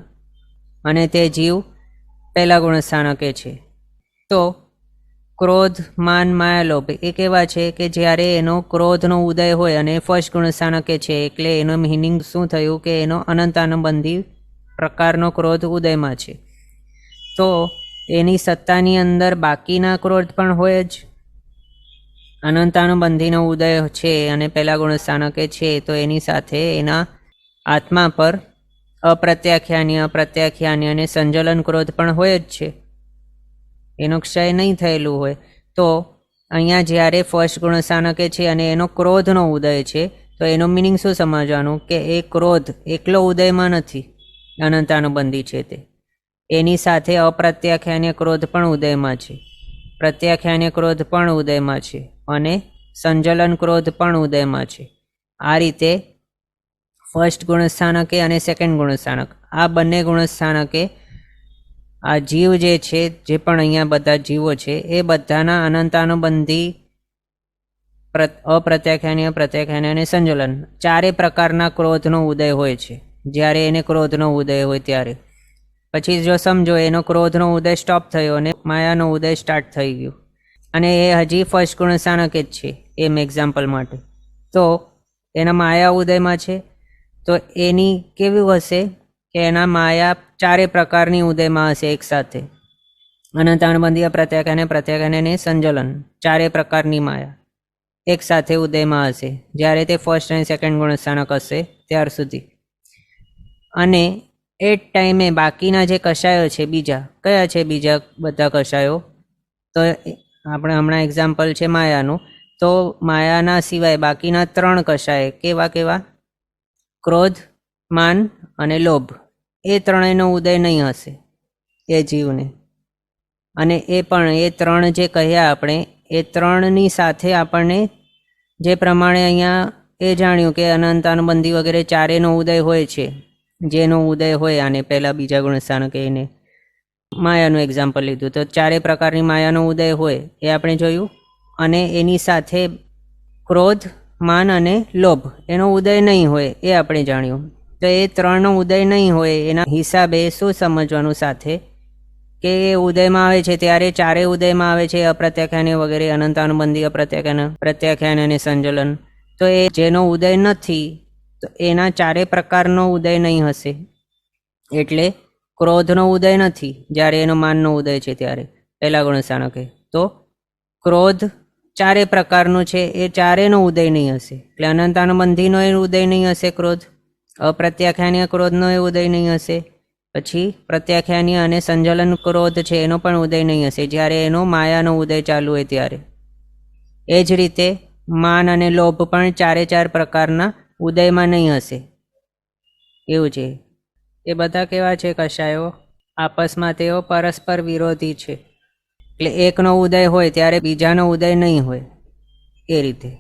અને તે જીવ પહેલા ગુણસ્થાનકે છે, તો ક્રોધ, માન, માયા, લોભ એ કેવા છે કે જ્યારે એનો ક્રોધનો ઉદય હોય અને ફર્સ્ટ ગુણસ્થાનકે છે, એટલે એનો મિનિંગ શું થયું કે એનો અનંતાનુબંધી પ્રકારનો ક્રોધ ઉદયમાં છે. તો એની સત્તાની અંદર બાકીના ક્રોધ પણ હોય જ. અનંતાનુબંધીનો ઉદય છે અને પહેલા ગુણસ્થાનકે છે, તો એની સાથે એના આત્મા પર અપ્રત્યાખ્યાની, અપ્રત્યાખ્યાની અને સંજલન ક્રોધ પણ હોય જ છે. એનો ક્ષય નહીં થયેલું હોય. તો અહીંયા જ્યારે ફર્સ્ટ ગુણસ્થાનકે છે અને એનો ક્રોધનો ઉદય છે, તો એનો મિનિંગ શું સમજવાનું કે એ ક્રોધ એકલો ઉદયમાં નથી, અનંતાનુબંધી છે તે. એની સાથે અપ્રત્યાખ્યાન્ય ક્રોધ પણ ઉદયમાં છે, પ્રત્યાખ્યાન્ય ક્રોધ પણ ઉદયમાં છે, અને સંજલન ક્રોધ પણ ઉદયમાં છે. આ રીતે ફર્સ્ટ ગુણસ્થાનકે અને સેકન્ડ ગુણસ્થાનક, આ બંને ગુણસ્થાનકે આ જીવ જે છે, જે પણ અહીંયા બધા જીવો છે, એ બધાના અનંતાનુબંધી અપ્રત્યાખ્યાની, પ્રત્યાખ્યાની અને સંજલન 4 પ્રકારના ક્રોધનો ઉદય હોય છે જ્યારે એને ક્રોધનો ઉદય હોય ત્યારે. પછી જો સમજો એનો ક્રોધનો ઉદય સ્ટોપ થયો અને માયાનો ઉદય સ્ટાર્ટ થઈ ગયું, અને એ હજી ફર્સ્ટ ગુણસ્થાનકે જ છે એમ એક્ઝામ્પલ માટે, તો એના માયા ઉદયમાં છે. તો એની કેવું હશે કે એના માયા 4 પ્રકારની ઉદયમાં હશે એકસાથે. અનંતાનુબંધી, અપ્રત્યાખ્યાને, પ્રત્યાખ્યાને અને સંજલન 4 પ્રકારની માયા એકસાથે ઉદયમાં હશે જ્યારે તે ફર્સ્ટ અને સેકન્ડ ગુણસ્થાનક હશે ત્યાર સુધી. અને એ જ ટાઈમે બાકીના જે કશાયો છે બીજા, કયા છે બીજા બધા કશાયો? તો આપણે હમણાં એક્ઝામ્પલ છે માયાનું. તો માયાના સિવાય બાકીના 3 કશાય કેવા કેવા? ક્રોધ, માન અને લોભ. એ ત્રણેયનો ઉદય નહીં હશે એ જીવને. અને એ પણ એ 3 જે કહ્યા આપણે, એ 3ની સાથે આપણને જે પ્રમાણે અહીંયા એ જાણ્યું કે અનંતાનુબંધી વગેરે 4નો ઉદય હોય છે, જેનો ઉદય હોય, આને પહેલાં બીજા ગુણસ્થાનકે એને માયાનું એક્ઝામ્પલ લીધું, તો 4 પ્રકારની માયાનો ઉદય હોય એ આપણે જોયું. અને એની સાથે ક્રોધ, માન અને લોભ એનો ઉદય નહીં હોય એ આપણે જાણ્યું. તો એ 3નો ઉદય નહીં હોય એના હિસાબે શું સમજવાનું સાથે કે એ ઉદયમાં આવે છે ત્યારે 4 ઉદયમાં આવે છે, અપ્રત્યાખ્યાને વગેરે, અનંતાનુબંધી, અપ્રત્યાખ્યાન, પ્રત્યાખ્યાન અને સંજલન. તો એ જેનો ઉદય નથી, તો એના 4 પ્રકારનો ઉદય નહીં હશે. એટલે ક્રોધનો ઉદય નથી જ્યારે એનો માનનો ઉદય છે ત્યારે પહેલા ગુણસ્થાનકે. તો ક્રોધ 4 પ્રકારનું છે, એ 4નો ઉદય નહીં હશે. એટલે અનંતાનુબંધીનો એ ઉદય નહીં હશે ક્રોધ, અપ્રત્યાખ્યાનીય ક્રોધનો એ ઉદય નહીં હશે, પછી પ્રત્યાખ્યાનીય અને સંજલન ક્રોધ છે એનો પણ ઉદય નહીં હશે જ્યારે એનો માયાનો ઉદય ચાલુ હોય ત્યારે. એ જ રીતે માન અને લોભ પણ 4 પ્રકારના ઉદયમાં નહીં હશે. એવું છે. એ બધા કેવા છે કશાયો? આપસમાં તેઓ પરસ્પર વિરોધી છે. એટલે એકનો ઉદય હોય ત્યારે બીજાનો ઉદય નહીં હોય, એ રીતે.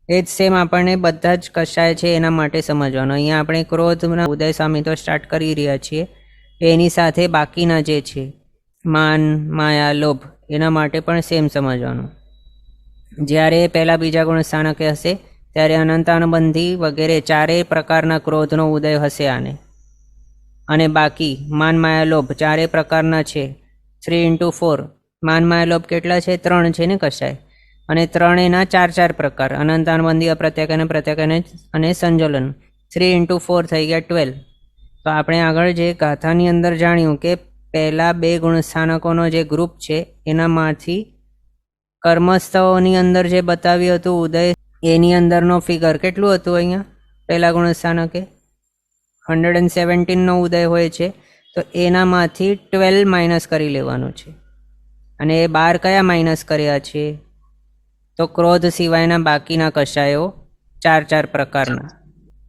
એ જ સેમ આપણને બધા જ કશાય છે એના માટે સમજવાનું. અહીંયા આપણે ક્રોધના ઉદય સામે તો સ્ટાર્ટ કરી રહ્યા છીએ, એની સાથે બાકીના જે છે માન, માયા, લોભ, એના માટે પણ સેમ સમજવાનું. જ્યારે પહેલાં બીજા ગુણ સ્થાનકે હશે ત્યારે અનંતાનુબંધી વગેરે ચારેય પ્રકારના ક્રોધનો ઉદય હશે આને. અને બાકી માન, માયા, લોભ ચારેય પ્રકારના છે. 3 × 4 માન, માયા, લોભ કેટલા છે? 3 છે ને કશાય. અને 3 એના 4 પ્રકાર, અનંતાનુબંધી, અપ્રત્યાયન, પ્રત્યાયન અને સંજોલન. 3 × 4 થઈ ગયા 12. તો આપણે આગળ જે ગાથાની અંદર જાણ્યું કે પહેલા 2 ગુણસ્થાનકોનો જે ગ્રુપ છે એનામાંથી કર્મસ્થળોની અંદર જે બતાવ્યું હતું ઉદય, એની અંદરનો ફિગર કેટલું હતું? અહીંયા પહેલા ગુણસ્થાનકે 117નો ઉદય હોય છે. તો એનામાંથી 12 માઇનસ કરી લેવાનું છે. અને એ 12 કયા માઇનસ કર્યા છે? તો ક્રોધ સિવાયના બાકીના કશાયો 4 પ્રકારના,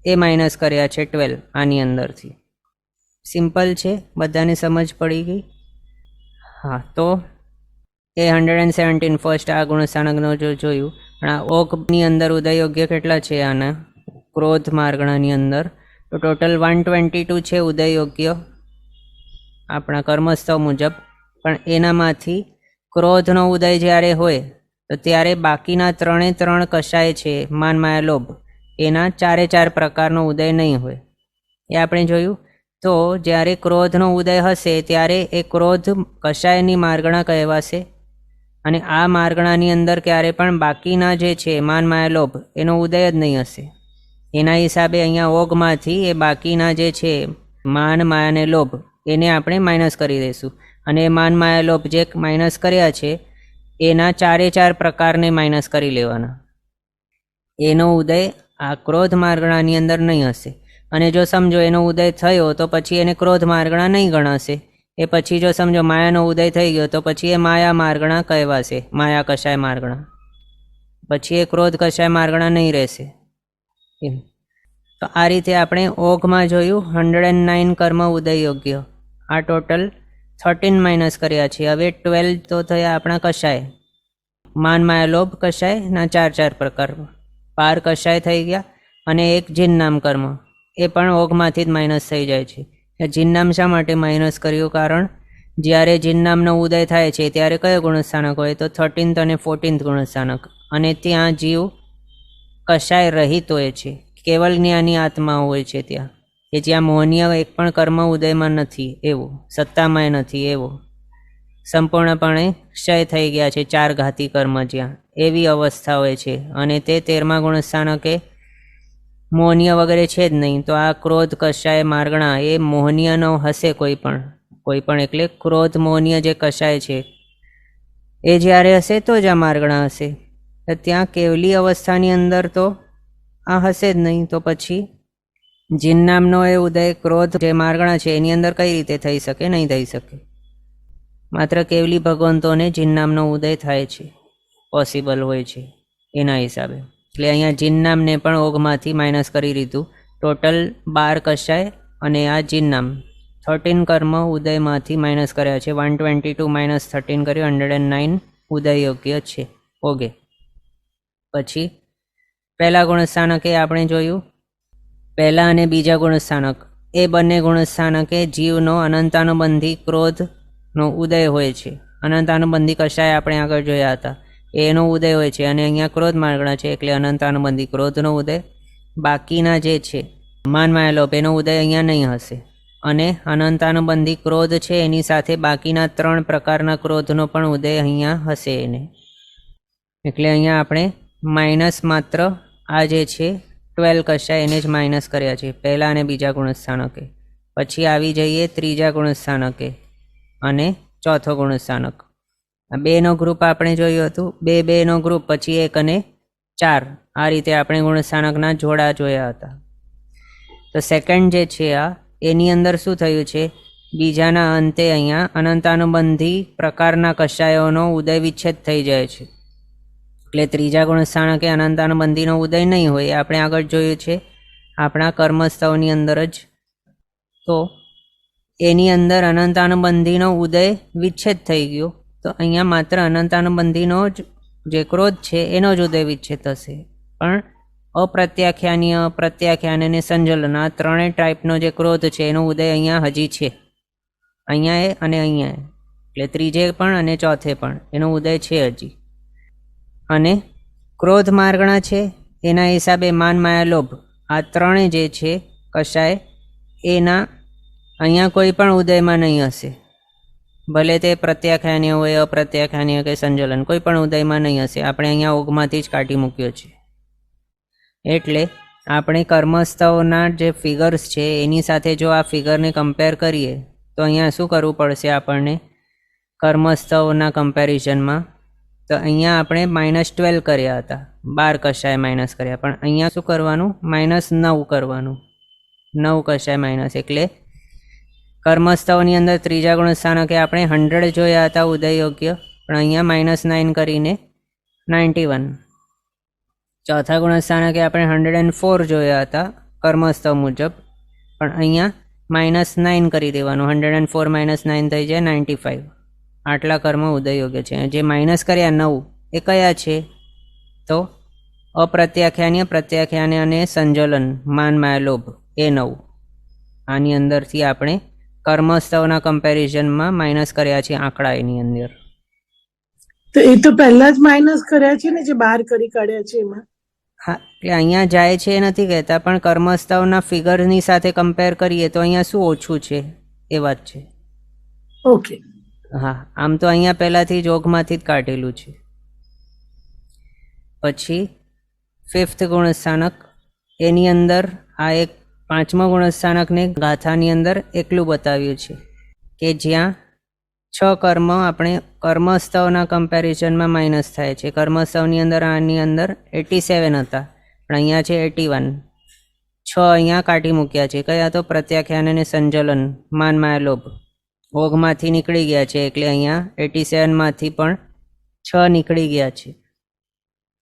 એ માઇનસ કર્યા છે 12 આની અંદરથી. સિમ્પલ છે, બધાને સમજ પડી ગઈ? હા, તો એ 117 ફર્સ્ટ આ ગુણસ્થાનકનો જોયું. પણ આ ઓઘની અંદર ઉદય યોગ્ય કેટલા છે આના ક્રોધ માર્ગણાની અંદર? તો ટોટલ 122 છે ઉદય યોગ્ય આપણા કર્મસ્થળ મુજબ. પણ એનામાંથી ક્રોધનો ઉદય જ્યારે હોય તો ત્યારે બાકીના 3 કશાય છે માન, માયા, લોભ, એના 4 પ્રકારનો ઉદય નહીં હોય, એ આપણે જોયું. તો જ્યારે ક્રોધનો ઉદય હશે ત્યારે એ ક્રોધ કશાયની માર્ગણા કહેવાશે. અને આ માર્ગણાની અંદર ક્યારે પણ બાકીના જે છે માન, માયા, લોભ, એનો ઉદય જ નહીં હશે. એના હિસાબે અહીંયા ઓગમાંથી એ બાકીના જે છે માન, માયા અને લોભ, એને આપણે માઇનસ કરી દઈશું. અને માન, માયા, લોભ જે માઇનસ કર્યા છે એના 4 પ્રકારને માઇનસ કરી લેવાના. એનો ઉદય આ ક્રોધ માર્ગણાની અંદર નહીં હશે. અને જો સમજો એનો ઉદય થયો તો પછી એને ક્રોધ માર્ગણા નહીં ગણાશે. એ પછી જો સમજો માયાનો ઉદય થઈ ગયો તો પછી એ માયા માર્ગણા કહેવાશે, માયા કશાય માર્ગણા. પછી એ ક્રોધ કશાય માર્ગણા નહીં રહેશે. એમ તો આ રીતે આપણે ઓઘમાં જોયું 109 કર્મ ઉદય યોગ્ય. આ ટોટલ 13 માઇનસ કર્યા છે. હવે 12 તો થયા આપણા કશાય, માન, માયા, લોભ કશાયના 4 પ્રકાર, 12 કશાય થઈ ગયા. અને એક જીનનામ કર્મ, એ પણ ઓઘમાંથી જ માઇનસ થઈ જાય છે. જીનનામ શા માટે માઇનસ કર્યું? કારણ જ્યારે જીનનામનો ઉદય થાય છે ત્યારે કયો ગુણસ્થાનક હોય? તો 13th અને 14th ગુણસ્થાનક. અને ત્યાં જીવ કશાય રહિત હોય છે, કેવલ જ્ઞાની આત્મા હોય છે ત્યાં, કે જ્યાં મોહનીય એક પણ કર્મ ઉદયમાં નથી, એવો સત્તામાં નથી, એવો સંપૂર્ણપણે ક્ષય થઈ ગયા છે 4 ઘાતી કર્મ જ્યાં, એવી અવસ્થા હોય છે. અને તે 13મા ગુણસ્થાનકે મોહનીય વગેરે છે જ નહીં. તો આ ક્રોધ કશાય માર્ગણા એ મોહનીયનો હશે કોઈ પણ, એટલે ક્રોધ મોહનીય જે કશાય છે એ જ્યારે હશે તો જ આ માર્ગણા હશે. તો ત્યાં કેવલી અવસ્થાની અંદર તો આ હશે જ નહીં. તો પછી જીન નામનો એ ઉદય ક્રોધ જે માર્ગણા છે એની અંદર કઈ રીતે થઈ શકે? નહીં થઈ શકે. માત્ર કેવલી ભગવંતોને જીન નામનો ઉદય થાય છે, પોસિબલ હોય છે એના હિસાબે. એટલે અહીંયા જીન નામને પણ ઓઘમાંથી માઇનસ કરી દીધું. ટોટલ 12 કશાય અને આ જીન નામ 13 કર્મ ઉદયમાંથી માઇનસ કર્યા છે. 122 માઇનસ 13 કર્યું, 109 ઉદય યોગ્ય છે ઓગે. પછી પહેલા ગુણસ્થાનકે આપણે જોયું, પહેલા અને બીજા ગુણસ્થાનક એ બંને ગુણસ્થાનકે જીવનો અનંતાનુબંધી ક્રોધનો ઉદય હોય છે. અનંતાનુબંધી કશાય આપણે આગળ જોયા હતા, એનો ઉદય હોય છે. અને અહીંયા ક્રોધ માર્ગણા છે એટલે અનંતાનુબંધી ક્રોધનો ઉદય. બાકીના જે છે માન, માયા, લોભ એનો ઉદય અહીંયા નહીં હશે. અને અનંતાનુબંધી ક્રોધ છે એની સાથે બાકીના 3 પ્રકારના ક્રોધનો પણ ઉદય અહીંયા હશે એને. એટલે અહીંયા આપણે માઇનસ માત્ર આ જે છે 12 કશાય એને જ માઇનસ કર્યા છે પહેલા અને બીજા ગુણસ્થાનકે. પછી આવી જઈએ ત્રીજા ગુણસ્થાનકે અને ચોથો ગુણસ્થાનક. આ 2નો ગ્રુપ આપણે જોયું હતું, 2-2નો ગ્રુપ, પછી 1 અને 4, આ રીતે આપણે ગુણસ્થાનકના જોડા જોયા હતા. તો સેકન્ડ જે છે આ એની અંદર શું થયું છે? બીજાના અંતે અહીંયા અનંતાનુબંધી પ્રકારના કશાયોનો ઉદય વિચ્છેદ થઈ જાય છે. એટલે ત્રીજા ગુણસ્થાનકે અનંતાનુબંધીનો ઉદય નહીં હોય, એ આપણે આગળ જોયું છે આપણા કર્મસ્થળની અંદર જ. તો એની અંદર અનંતાનુબંધીનો ઉદય વિચ્છેદ થઈ ગયો. તો અહીંયા માત્ર અનંતાનુબંધીનો જ જે ક્રોધ છે એનો જ ઉદય વિચ્છેદ થશે, પણ અપ્રત્યાખ્યાનીય, પ્રત્યાખ્યાન અને સંજલન આ ત્રણેય ટાઈપનો જે ક્રોધ છે એનો ઉદય અહીંયા હજી છે, અહીંયા એ અને અહીંયા એટલે ત્રીજે પણ અને ચોથે પણ એનો ઉદય છે હજી. અને ક્રોધ માર્ગણા છે એના હિસાબે માન, માયા, લોભ આ ત્રણે જે છે કશાય એના અહીંયા કોઈ પણ ઉદયમાં નહીં હશે, ભલે તે પ્રત્યાખ્યાનીય હોય, અપ્રત્યાખ્યાનીય કે સંજલન, કોઈ પણ ઉદયમાં નહીં હશે. આપણે અહીંયા ઓગમાંથી જ કાઢી મૂક્યો છે. એટલે આપણે કર્મસ્થવના જે ફિગર્સ છે એની સાથે જો આ ફિગરને કમ્પેર કરીએ તો અહીંયા શું કરવું પડશે આપણને કર્મસ્થવના કમ્પેરિઝનમાં? તો અહીંયા આપણે -12 કર્યા હતા, 12 કશાય માઇનસ કર્યા, પણ અહીંયા શું કરવાનું? -9 કરવાનું, 9 કશાય માઇનસ. એટલે કર્મસ્થવની અંદર ત્રીજા ગુણસ્થાનકે આપણે 100 જોયા હતા ઉદય યોગ્ય, પણ અહીંયા -9 કરીને 91. ચોથા ગુણસ્થાનકે આપણે 104 જોયા હતા કર્મસ્થવ મુજબ, પણ અહીંયા -9 કરી દેવાનું, 104 - 9 થઈ જાય 95. આટલા કર્મ ઉદય યોગ્ય છે. જે માઇનસ કર્યા 9 એ કયા છે? તો અપ્રત્યાખ્યાનીય, પ્રત્યાખ્યાન અને સંજલન, માન, માયા, લોભ એ 9. આની અંદરથી આપણે કર્મસ્થવના કમ્પેરિઝનમાં માઇનસ કર્યા છે આંકડા એની અંદર. તો એ તો પહેલા જ માઇનસ કર્યા છે ને, જે 12 કરી કાઢ્યા છે એમાં. હા, એટલે અહીંયા જાય છે એ નથી કહેતા, પણ કર્મસ્થવના ફિગરની સાથે કમ્પેર કરીએ તો અહીંયા શું ઓછું છે એ વાત છે. ઓકે. હા, આમ તો અહીંયા પહેલાંથી જ ઓઘમાંથી જ કાઢેલું છે. પછી 5th ગુણસ્થાનક, એની અંદર આ એક 5મા ગુણસ્થાનકને ગાથાની અંદર એકલું બતાવ્યું છે કે જ્યાં 6 કર્મ આપણે કર્મસ્થવના કમ્પેરિઝનમાં માઇનસ થાય છે. કર્મસ્થવની અંદર આની અંદર 87 હતા, પણ અહીંયા છે 81. 6 અહીંયા કાઢી મૂક્યા છે. કયા? તો પ્રત્યાખ્યાન અને સંજલન, માન, માયા, લોભ ઓઘમાંથી નીકળી ગયા છે, એટલે અહીંયા 87માંથી પણ 6 નીકળી ગયા છે.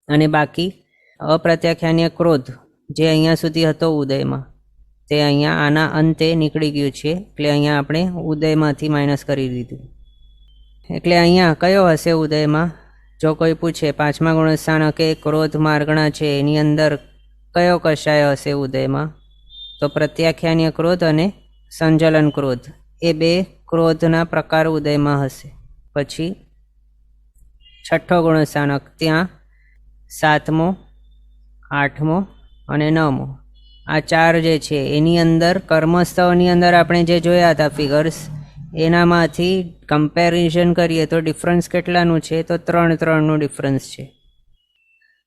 અને બાકી અપ્રત્યાખ્યાનીય ક્રોધ જે અહીંયા સુધી હતો ઉદયમાં, તે અહીંયા આના અંતે નીકળી ગયું છે, એટલે અહીંયા આપણે ઉદયમાંથી માઇનસ કરી દીધું. એટલે અહીંયા કયો હશે ઉદયમાં? જો કોઈ પૂછે 5મા ગુણસ્થાનકે ક્રોધ માર્ગણા છે એની અંદર કયો કશાય હશે ઉદયમાં? તો પ્રત્યાખ્યાનીય ક્રોધ અને સંજલન ક્રોધ એ 2 ક્રોધના પ્રકાર ઉદયમાં હશે. પછી 6ઠ્ઠો ગુણસ્થાનક, ત્યાં 7મો, 8મો અને 9મો આ 4 જે છે એની અંદર કર્મસ્થવની અંદર આપણે જે જોયા હતા ફિગર્સ, એનામાંથી કમ્પેરિઝન કરીએ તો ડિફરન્સ કેટલાનું છે? તો 3 ડિફરન્સ છે.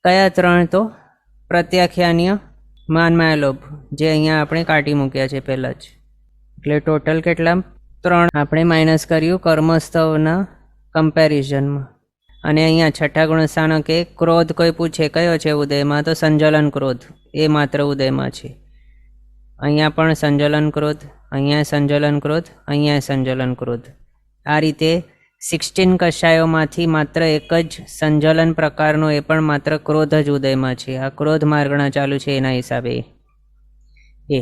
કયા 3? તો પ્રત્યાખ્યાનીય, માન, માયા, લોભ જે અહીંયા આપણે કાઢી મૂક્યા છે પહેલાં જ. એટલે ટોટલ કેટલા? 3 આપણે માઇનસ કર્યું કર્મસ્થવના કમ્પેરિઝનમાં. અને અહીંયા 6ઠ્ઠા ગુણસ્થાનકે ક્રોધ કોઈ પૂછે કયો છે ઉદયમાં? તો સંજલન ક્રોધ એ માત્ર ઉદયમાં છે. અહીંયા પણ સંજલન ક્રોધ, અહીંયા સંજલન ક્રોધ, અહીંયા સંજલન ક્રોધ. આ રીતે 16 કશાયોમાંથી માત્ર એક જ સંજલન પ્રકારનો, એ પણ માત્ર ક્રોધ જ ઉદયમાં છે. આ ક્રોધ માર્ગણા ચાલુ છે એના હિસાબે એ.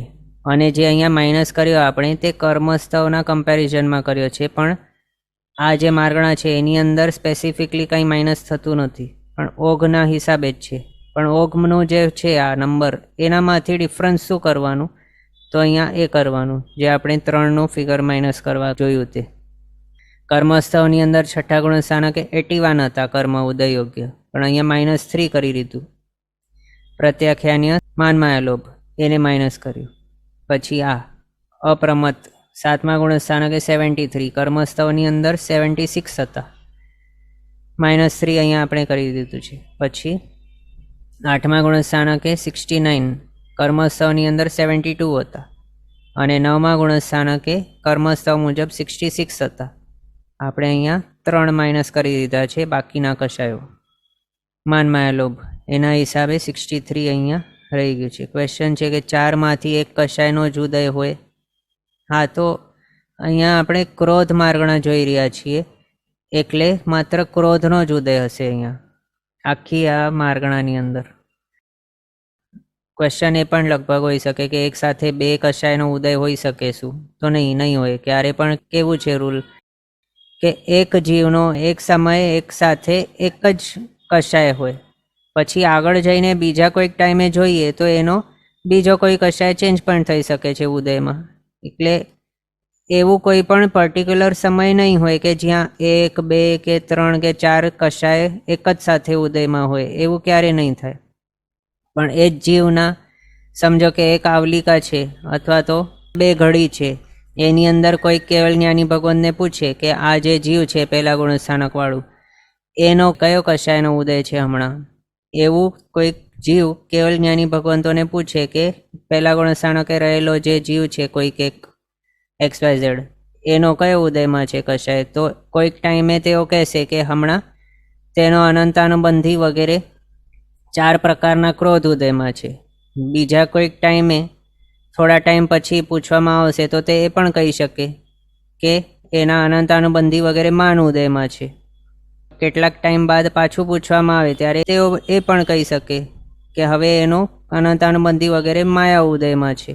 અને જે અહીંયા માઇનસ કર્યો આપણે તે કર્મસ્થવના કમ્પેરિઝનમાં કર્યો છે, પણ આ જે માર્ગણા છે એની અંદર સ્પેસિફિકલી કંઈ માઇનસ થતું નથી, પણ ઓઘના હિસાબે જ છે. પણ ઓઘનો જે છે આ નંબર, એનામાંથી ડિફરન્સ શું કરવાનું? તો અહીંયા એ કરવાનું જે આપણે 3નો ફિગર માઇનસ કરવા જોયું તે. કર્મસ્થવની અંદર 6ઠ્ઠા ગુણસ્થાનકે 81 હતા કર્મ ઉદય યોગ્ય, પણ અહીંયા -3 કરી દીધું. પ્રત્યાખ્યાનીય, માન, માયા, લોભ એને માઇનસ કર્યું. પછી આ અપ્રમત્ત 7મા ગુણસ્થાનકે 73, કર્મસ્થવની અંદર 76 હતા, -3 અહીંયા આપણે કરી દીધું છે. પછી 8મા ગુણસ્થાનકે 69, કર્મસ્થવની અંદર 72 હતા, અને 9મા ગુણસ્થાનકે કર્મસ્થવ મુજબ 66 હતા. આપણે અહીંયા 3 માઇનસ કરી દીધા છે બાકીના કશાયો. માન, માયા, લોભ એના હિસાબે 63 અહીંયા રહી ગયું છે. ક્વેશ્ચન છે કે 4માંથી એક કશાયનો જ ઉદય હોય. હા, તો અહીંયા આપણે ક્રોધ માર્ગણા જોઈ રહ્યા છીએ, એટલે માત્ર ક્રોધનો જ ઉદય હશે અહીંયા આખી આ માર્ગણાની અંદર. ક્વેશ્ચન એ પણ લગભગ હોઈ શકે કે એક સાથે 2 કશાયનો ઉદય હોઈ શકે શું? તો નહીં હોય. ક્યારે પણ કેવું છે રૂલ કે એક જીવનો એક સમયે એક સાથે એક જ કશાય હોય, પછી આગળ જઈને બીજા કોઈક ટાઈમે જોઈએ તો એનો બીજો કોઈ કશાય ચેન્જ પણ થઈ શકે છે ઉદયમાં. એટલે એવું કોઈ પણ પર્ટિક્યુલર સમય નહીં હોય કે જ્યાં 1, 2 કે 3 કે 4 કશાય એક જ સાથે ઉદયમાં હોય, એવું ક્યારે નહીં થાય. પણ એ જ જીવના સમજો કે એક આવલિકા છે અથવા તો 2 ઘડી છે, એની અંદર કોઈ કેવળ જ્ઞાની ભગવાનને પૂછે કે આ જે જીવ છે પહેલા ગુણસ્થાનકવાળું, એનો કયો કશાયનો ઉદય છે હમણાં. એવું કોઈક જીવ કેવળ જ્ઞાની ભગવંતોને પૂછે કે પહેલા ગુણસ્થાનકે રહેલો જે જીવ છે કોઈક એક XYZ, એનો કયો ઉદયમાં છે કશાય, તો કોઈક ટાઈમે તેઓ કહેશે કે હમણાં તેનો અનંતાનુબંધી વગેરે 4 પ્રકારના ક્રોધ ઉદયમાં છે. બીજા કોઈક ટાઈમે થોડા ટાઈમ પછી પૂછવામાં આવશે તો તે એ પણ કહી શકે કે એના અનંતાનુબંધી વગેરે માન ઉદયમાં છે. કેટલાક ટાઈમ બાદ પાછું પૂછવામાં આવે ત્યારે તેઓ એ પણ કહી શકે કે હવે એનો અનંતાનુબંધી વગેરે માયા ઉદયમાં છે.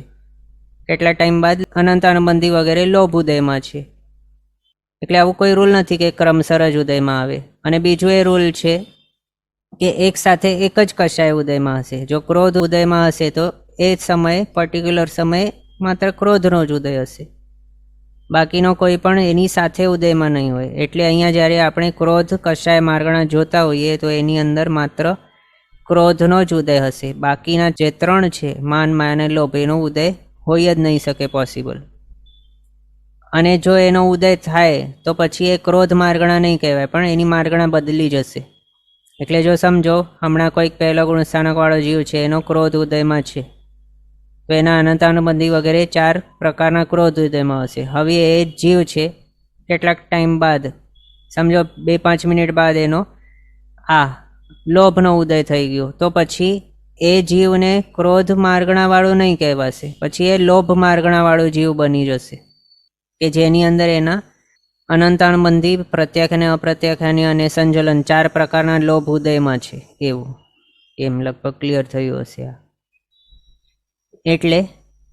કેટલા ટાઈમ બાદ અનંતાનુબંધી વગેરે લોભ ઉદયમાં છે. એટલે આવું કોઈ રૂલ નથી કે ક્રમસર જ ઉદયમાં આવે. અને બીજું એ રૂલ છે કે એક સાથે એક જ કશાય ઉદયમાં હશે. જો ક્રોધ ઉદયમાં હશે તો એ સમયે પર્ટિક્યુલર સમયે માત્ર ક્રોધનો જ ઉદય હશે, બાકીનો કોઈ પણ એની સાથે ઉદયમાં નહીં હોય. એટલે અહીંયા જ્યારે આપણે ક્રોધ કશાય માર્ગણા જોતા હોઈએ તો એની અંદર માત્ર ક્રોધનો જ ઉદય હશે. બાકીના જે 3 છે માન, માયા અને લોભ, એનો ઉદય હોય જ નહીં શકે પોસિબલ. અને જો એનો ઉદય થાય તો પછી એ ક્રોધ માર્ગણા નહીં કહેવાય, પણ એની માર્ગણા બદલી જશે. એટલે જો સમજો હમણાં કોઈક પહેલો ગુણસ્થાનકવાળો જીવ છે, એનો ક્રોધ ઉદયમાં છે, તો એના અનંતાનુબંધી વગેરે 4 પ્રકારના ક્રોધ ઉદયમાં હશે. હવે એ જીવ છે કેટલાક ટાઈમ બાદ, સમજો 2-5 મિનિટ બાદ એનો લોભનો ઉદય થઈ ગયો, તો પછી એ જીવને ક્રોધ માર્ગણાવાળું નહીં કહેવાશે, પછી એ લોભ માર્ગણાવાળું જીવ બની જશે કે જેની અંદર એના અનંતાનુબંધી પ્રત્યાખ્યાની, અપ્રત્યાખ્યાની અને સંજલન 4 પ્રકારના લોભ ઉદયમાં છે. એવું એમ લગભગ ક્લિયર થયું હશે આ. એટલે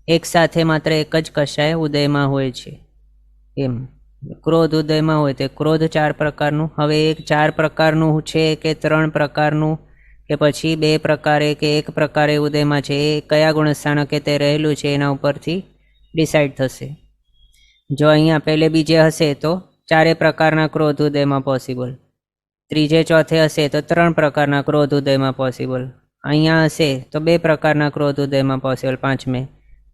એક સાથે માત્ર એક જ કશાય ઉદયમાં હોય છે. એમ ક્રોધ ઉદયમાં હોય તે ક્રોધ 4 પ્રકારનું. હવે એક 4 પ્રકારનું છે કે 3 પ્રકારનું કે પછી 2 પ્રકારે કે 1 પ્રકારે ઉદયમાં છે, એ કયા ગુણસ્થાનકે તે રહેલું છે એના ઉપરથી ડિસાઇડ થશે. જો અહીંયા પહેલે બીજે હશે તો 4 પ્રકારના ક્રોધ ઉદયમાં પોસિબલ, ત્રીજે ચોથે હશે તો 3 પ્રકારના ક્રોધ ઉદયમાં પોસિબલ, અહીંયા હશે તો 2 પ્રકારના ક્રોધ ઉદયમાં પોસિબલ, 5મે,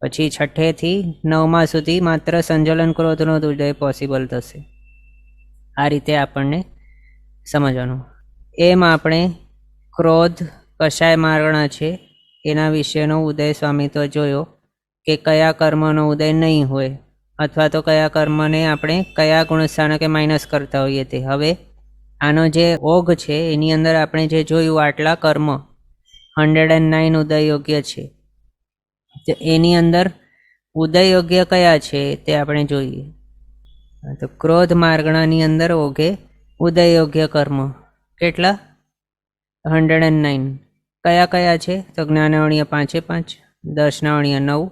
પછી 6થેથી 9મા સુધી માત્ર સંજલન ક્રોધનો ઉદય પોસિબલ થશે. આ રીતે આપણને સમજવાનું. એમ આપણે ક્રોધ કશાય માર્ગણા છે એના વિશેનો ઉદય સ્વામિત્વ જોયો કે કયા કર્મનો ઉદય નહીં હોય, અથવા તો કયા કર્મને આપણે કયા ગુણસ્થાનકે માઇનસ કરતા હોઈએ તે. હવે આનો જે ઓઘ છે એની અંદર આપણે જે જોયું આટલા કર્મ 109 ઉદય યોગ્ય છે, તો એની અંદર ઉદય યોગ્ય કયા છે તે આપણે જોઈએ. તો ક્રોધ માર્ગણાની અંદર ઓઘે ઉદય યોગ્ય કર્મ કેટલા? 109. કયા કયા છે? તો જ્ઞાનાવણીય 5/5, દર્શનાવણીય 9,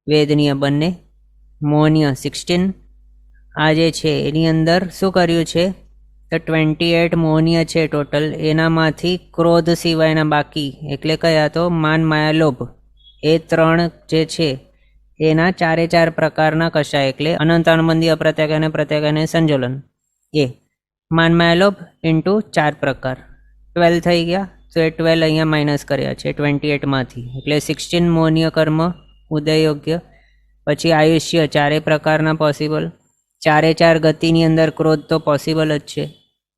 વેદનીય 2, મોહનીય 16. આ જે છે એની અંદર શું કર્યું છે તો 28 મોહનીય છે ટોટલ. એનામાંથી ક્રોધ સિવાયના બાકી એટલે કયા? તો માન, માયા, લોભ, એ 3 જે છે એના 4 પ્રકારના કશાય એટલે અનંતાનુબંધી, અપ્રત્યાખ્યાન, પ્રત્યાખ્યાન, સંજોલન, એ માન, માયા, લોભ ઇન્ટુ 4 પ્રકાર 12 થઈ ગયા. તો એ 12 અહીંયા માઇનસ કર્યા છે 28માંથી, એટલે 16 મોહનીય કર્મ ઉદય યોગ્ય. પછી આયુષ્ય 4 પ્રકારના પોસિબલ, 4 ગતિની અંદર ક્રોધ તો પોસિબલ જ છે.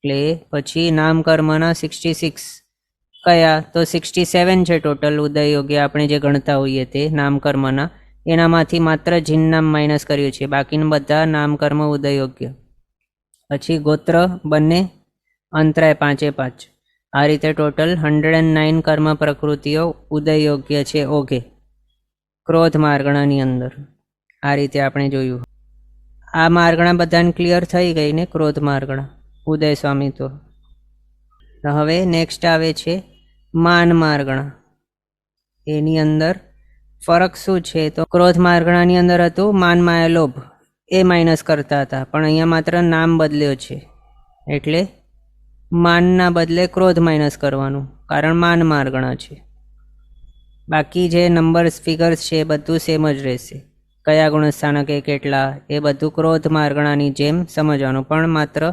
એટલે પછી નામ કર્મના 66 કયા? તો 67 છે ટોટલ ઉદય યોગ્ય આપણે જે ગણતા હોઈએ તે નામ કર્મના. એનામાંથી માત્ર જીન નામ માઇનસ કર્યું છે, બાકીના બધા નામ કર્મ ઉદય યોગ્ય. પછી ગોત્ર 2, અંતરાય 5/5. આ રીતે ટોટલ 109 કર્મ પ્રકૃતિઓ ઉદય યોગ્ય છે ઓઘે ક્રોધ માર્ગણાની અંદર. આ રીતે આપણે જોયું. આ માર્ગણા બધાને ક્લિયર થઈ ગઈ ને, ક્રોધ માર્ગણા ઉદય સ્વામિત્વ. હવે નેક્સ્ટ આવે છે માન માર્ગણા. એની અંદર ફરક શું છે? તો ક્રોધ માર્ગણાની અંદર હતું માન, માયા, લોભ, એ માઇનસ કરતા હતા, પણ અહીંયા માત્ર નામ બદલ્યો છે એટલે માનના બદલે ક્રોધ માઇનસ કરવાનું, કારણ માન માર્ગણા છે. બાકી જે નંબર્સ ફિગર્સ છે એ બધું સેમ જ રહેશે. કયા ગુણસ્થાનકે કેટલા એ બધું ક્રોધ માર્ગણાની જેમ સમજવાનું, પણ માત્ર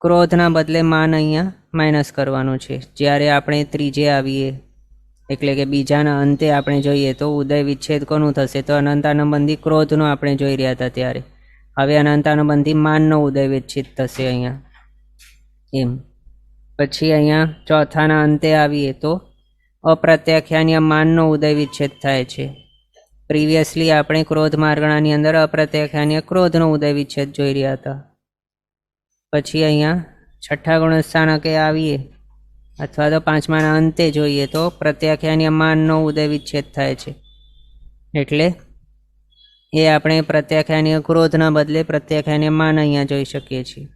ક્રોધના બદલે માન અહીંયા માઇનસ કરવાનું છે. જ્યારે આપણે ત્રીજે આવીએ એટલે કે બીજાના અંતે આપણે જોઈએ તો ઉદય વિચ્છેદ કોનું થશે? તો અનંતાનુબંધી ક્રોધનો આપણે જોઈ રહ્યા હતા ત્યારે. હવે અનંતાનુબંધી માનનો ઉદય વિચ્છેદ થશે અહીંયા એમ. પછી અહીંયા ચોથાના અંતે આવીએ તો અપ્રત્યાખ્યાન્ય માનનો ઉદય વિચ્છેદ થાય છે. પ્રિવિયસલી આપણે ક્રોધ માર્ગણાની અંદર અપ્રત્યાખ્યાન્ય ક્રોધનો ઉદય વિચ્છેદ જોઈ રહ્યા હતા. પછી અહીંયા છઠ્ઠા ગુણસ્થાનકે આવીએ અથવા તો પાંચમાના અંતે જોઈએ તો પ્રત્યાખ્યાન્ય માનનો ઉદય વિચ્છેદ થાય છે. એટલે એ આપણે પ્રત્યાખ્યાન્ય ક્રોધના બદલે પ્રત્યાખ્યાન્ય માન અહીંયા જોઈ શકીએ છીએ.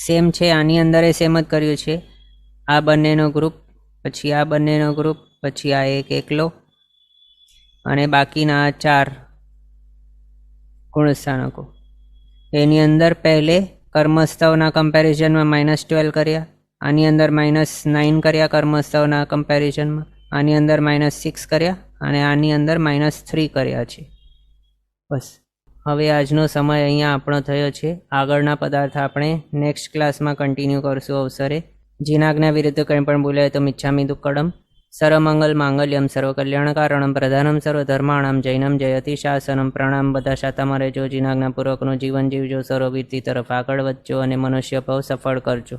સેમ છે, આની અંદર એ સેમ જ કર્યું છે. આ બંનેનો ગ્રુપ, પછી આ બંનેનો ગ્રુપ, પછી આ એક એકલો અને બાકીના આ 4 ગુણસ્થાનકો. એની અંદર પહેલે કર્મસ્થવના કમ્પેરિઝનમાં -12 કર્યા, આની અંદર -9 કર્યા કર્મસ્થવના કમ્પેરિઝનમાં, આની અંદર -6 કર્યા અને આની અંદર -3 કર્યા છે. બસ હવે આજનો સમય અહીંયા આપણો થયો છે. આગળના પદાર્થ આપણે નેક્સ્ટ ક્લાસમાં કન્ટિન્યુ કરશું અવસરે. જીનાજ્ઞા વિરુદ્ધ કંઈ પણ બોલાય તો મિચ્છામિ દુક્કડમ. સર્વમંગલ માંગલ્યમ સર્વકલ્યાણકારણમ પ્રધાનમ સર્વધર્માણામ જૈનમ જયતિ શાસનમ. પ્રણામ. બધા શાતામાં રહેજો, જીનાજ્ઞાપૂર્વકનું જીવન જીવજો, સર્વવીરતી તરફ આગળ વધજો અને મનુષ્ય ભાવ સફળ કરજો.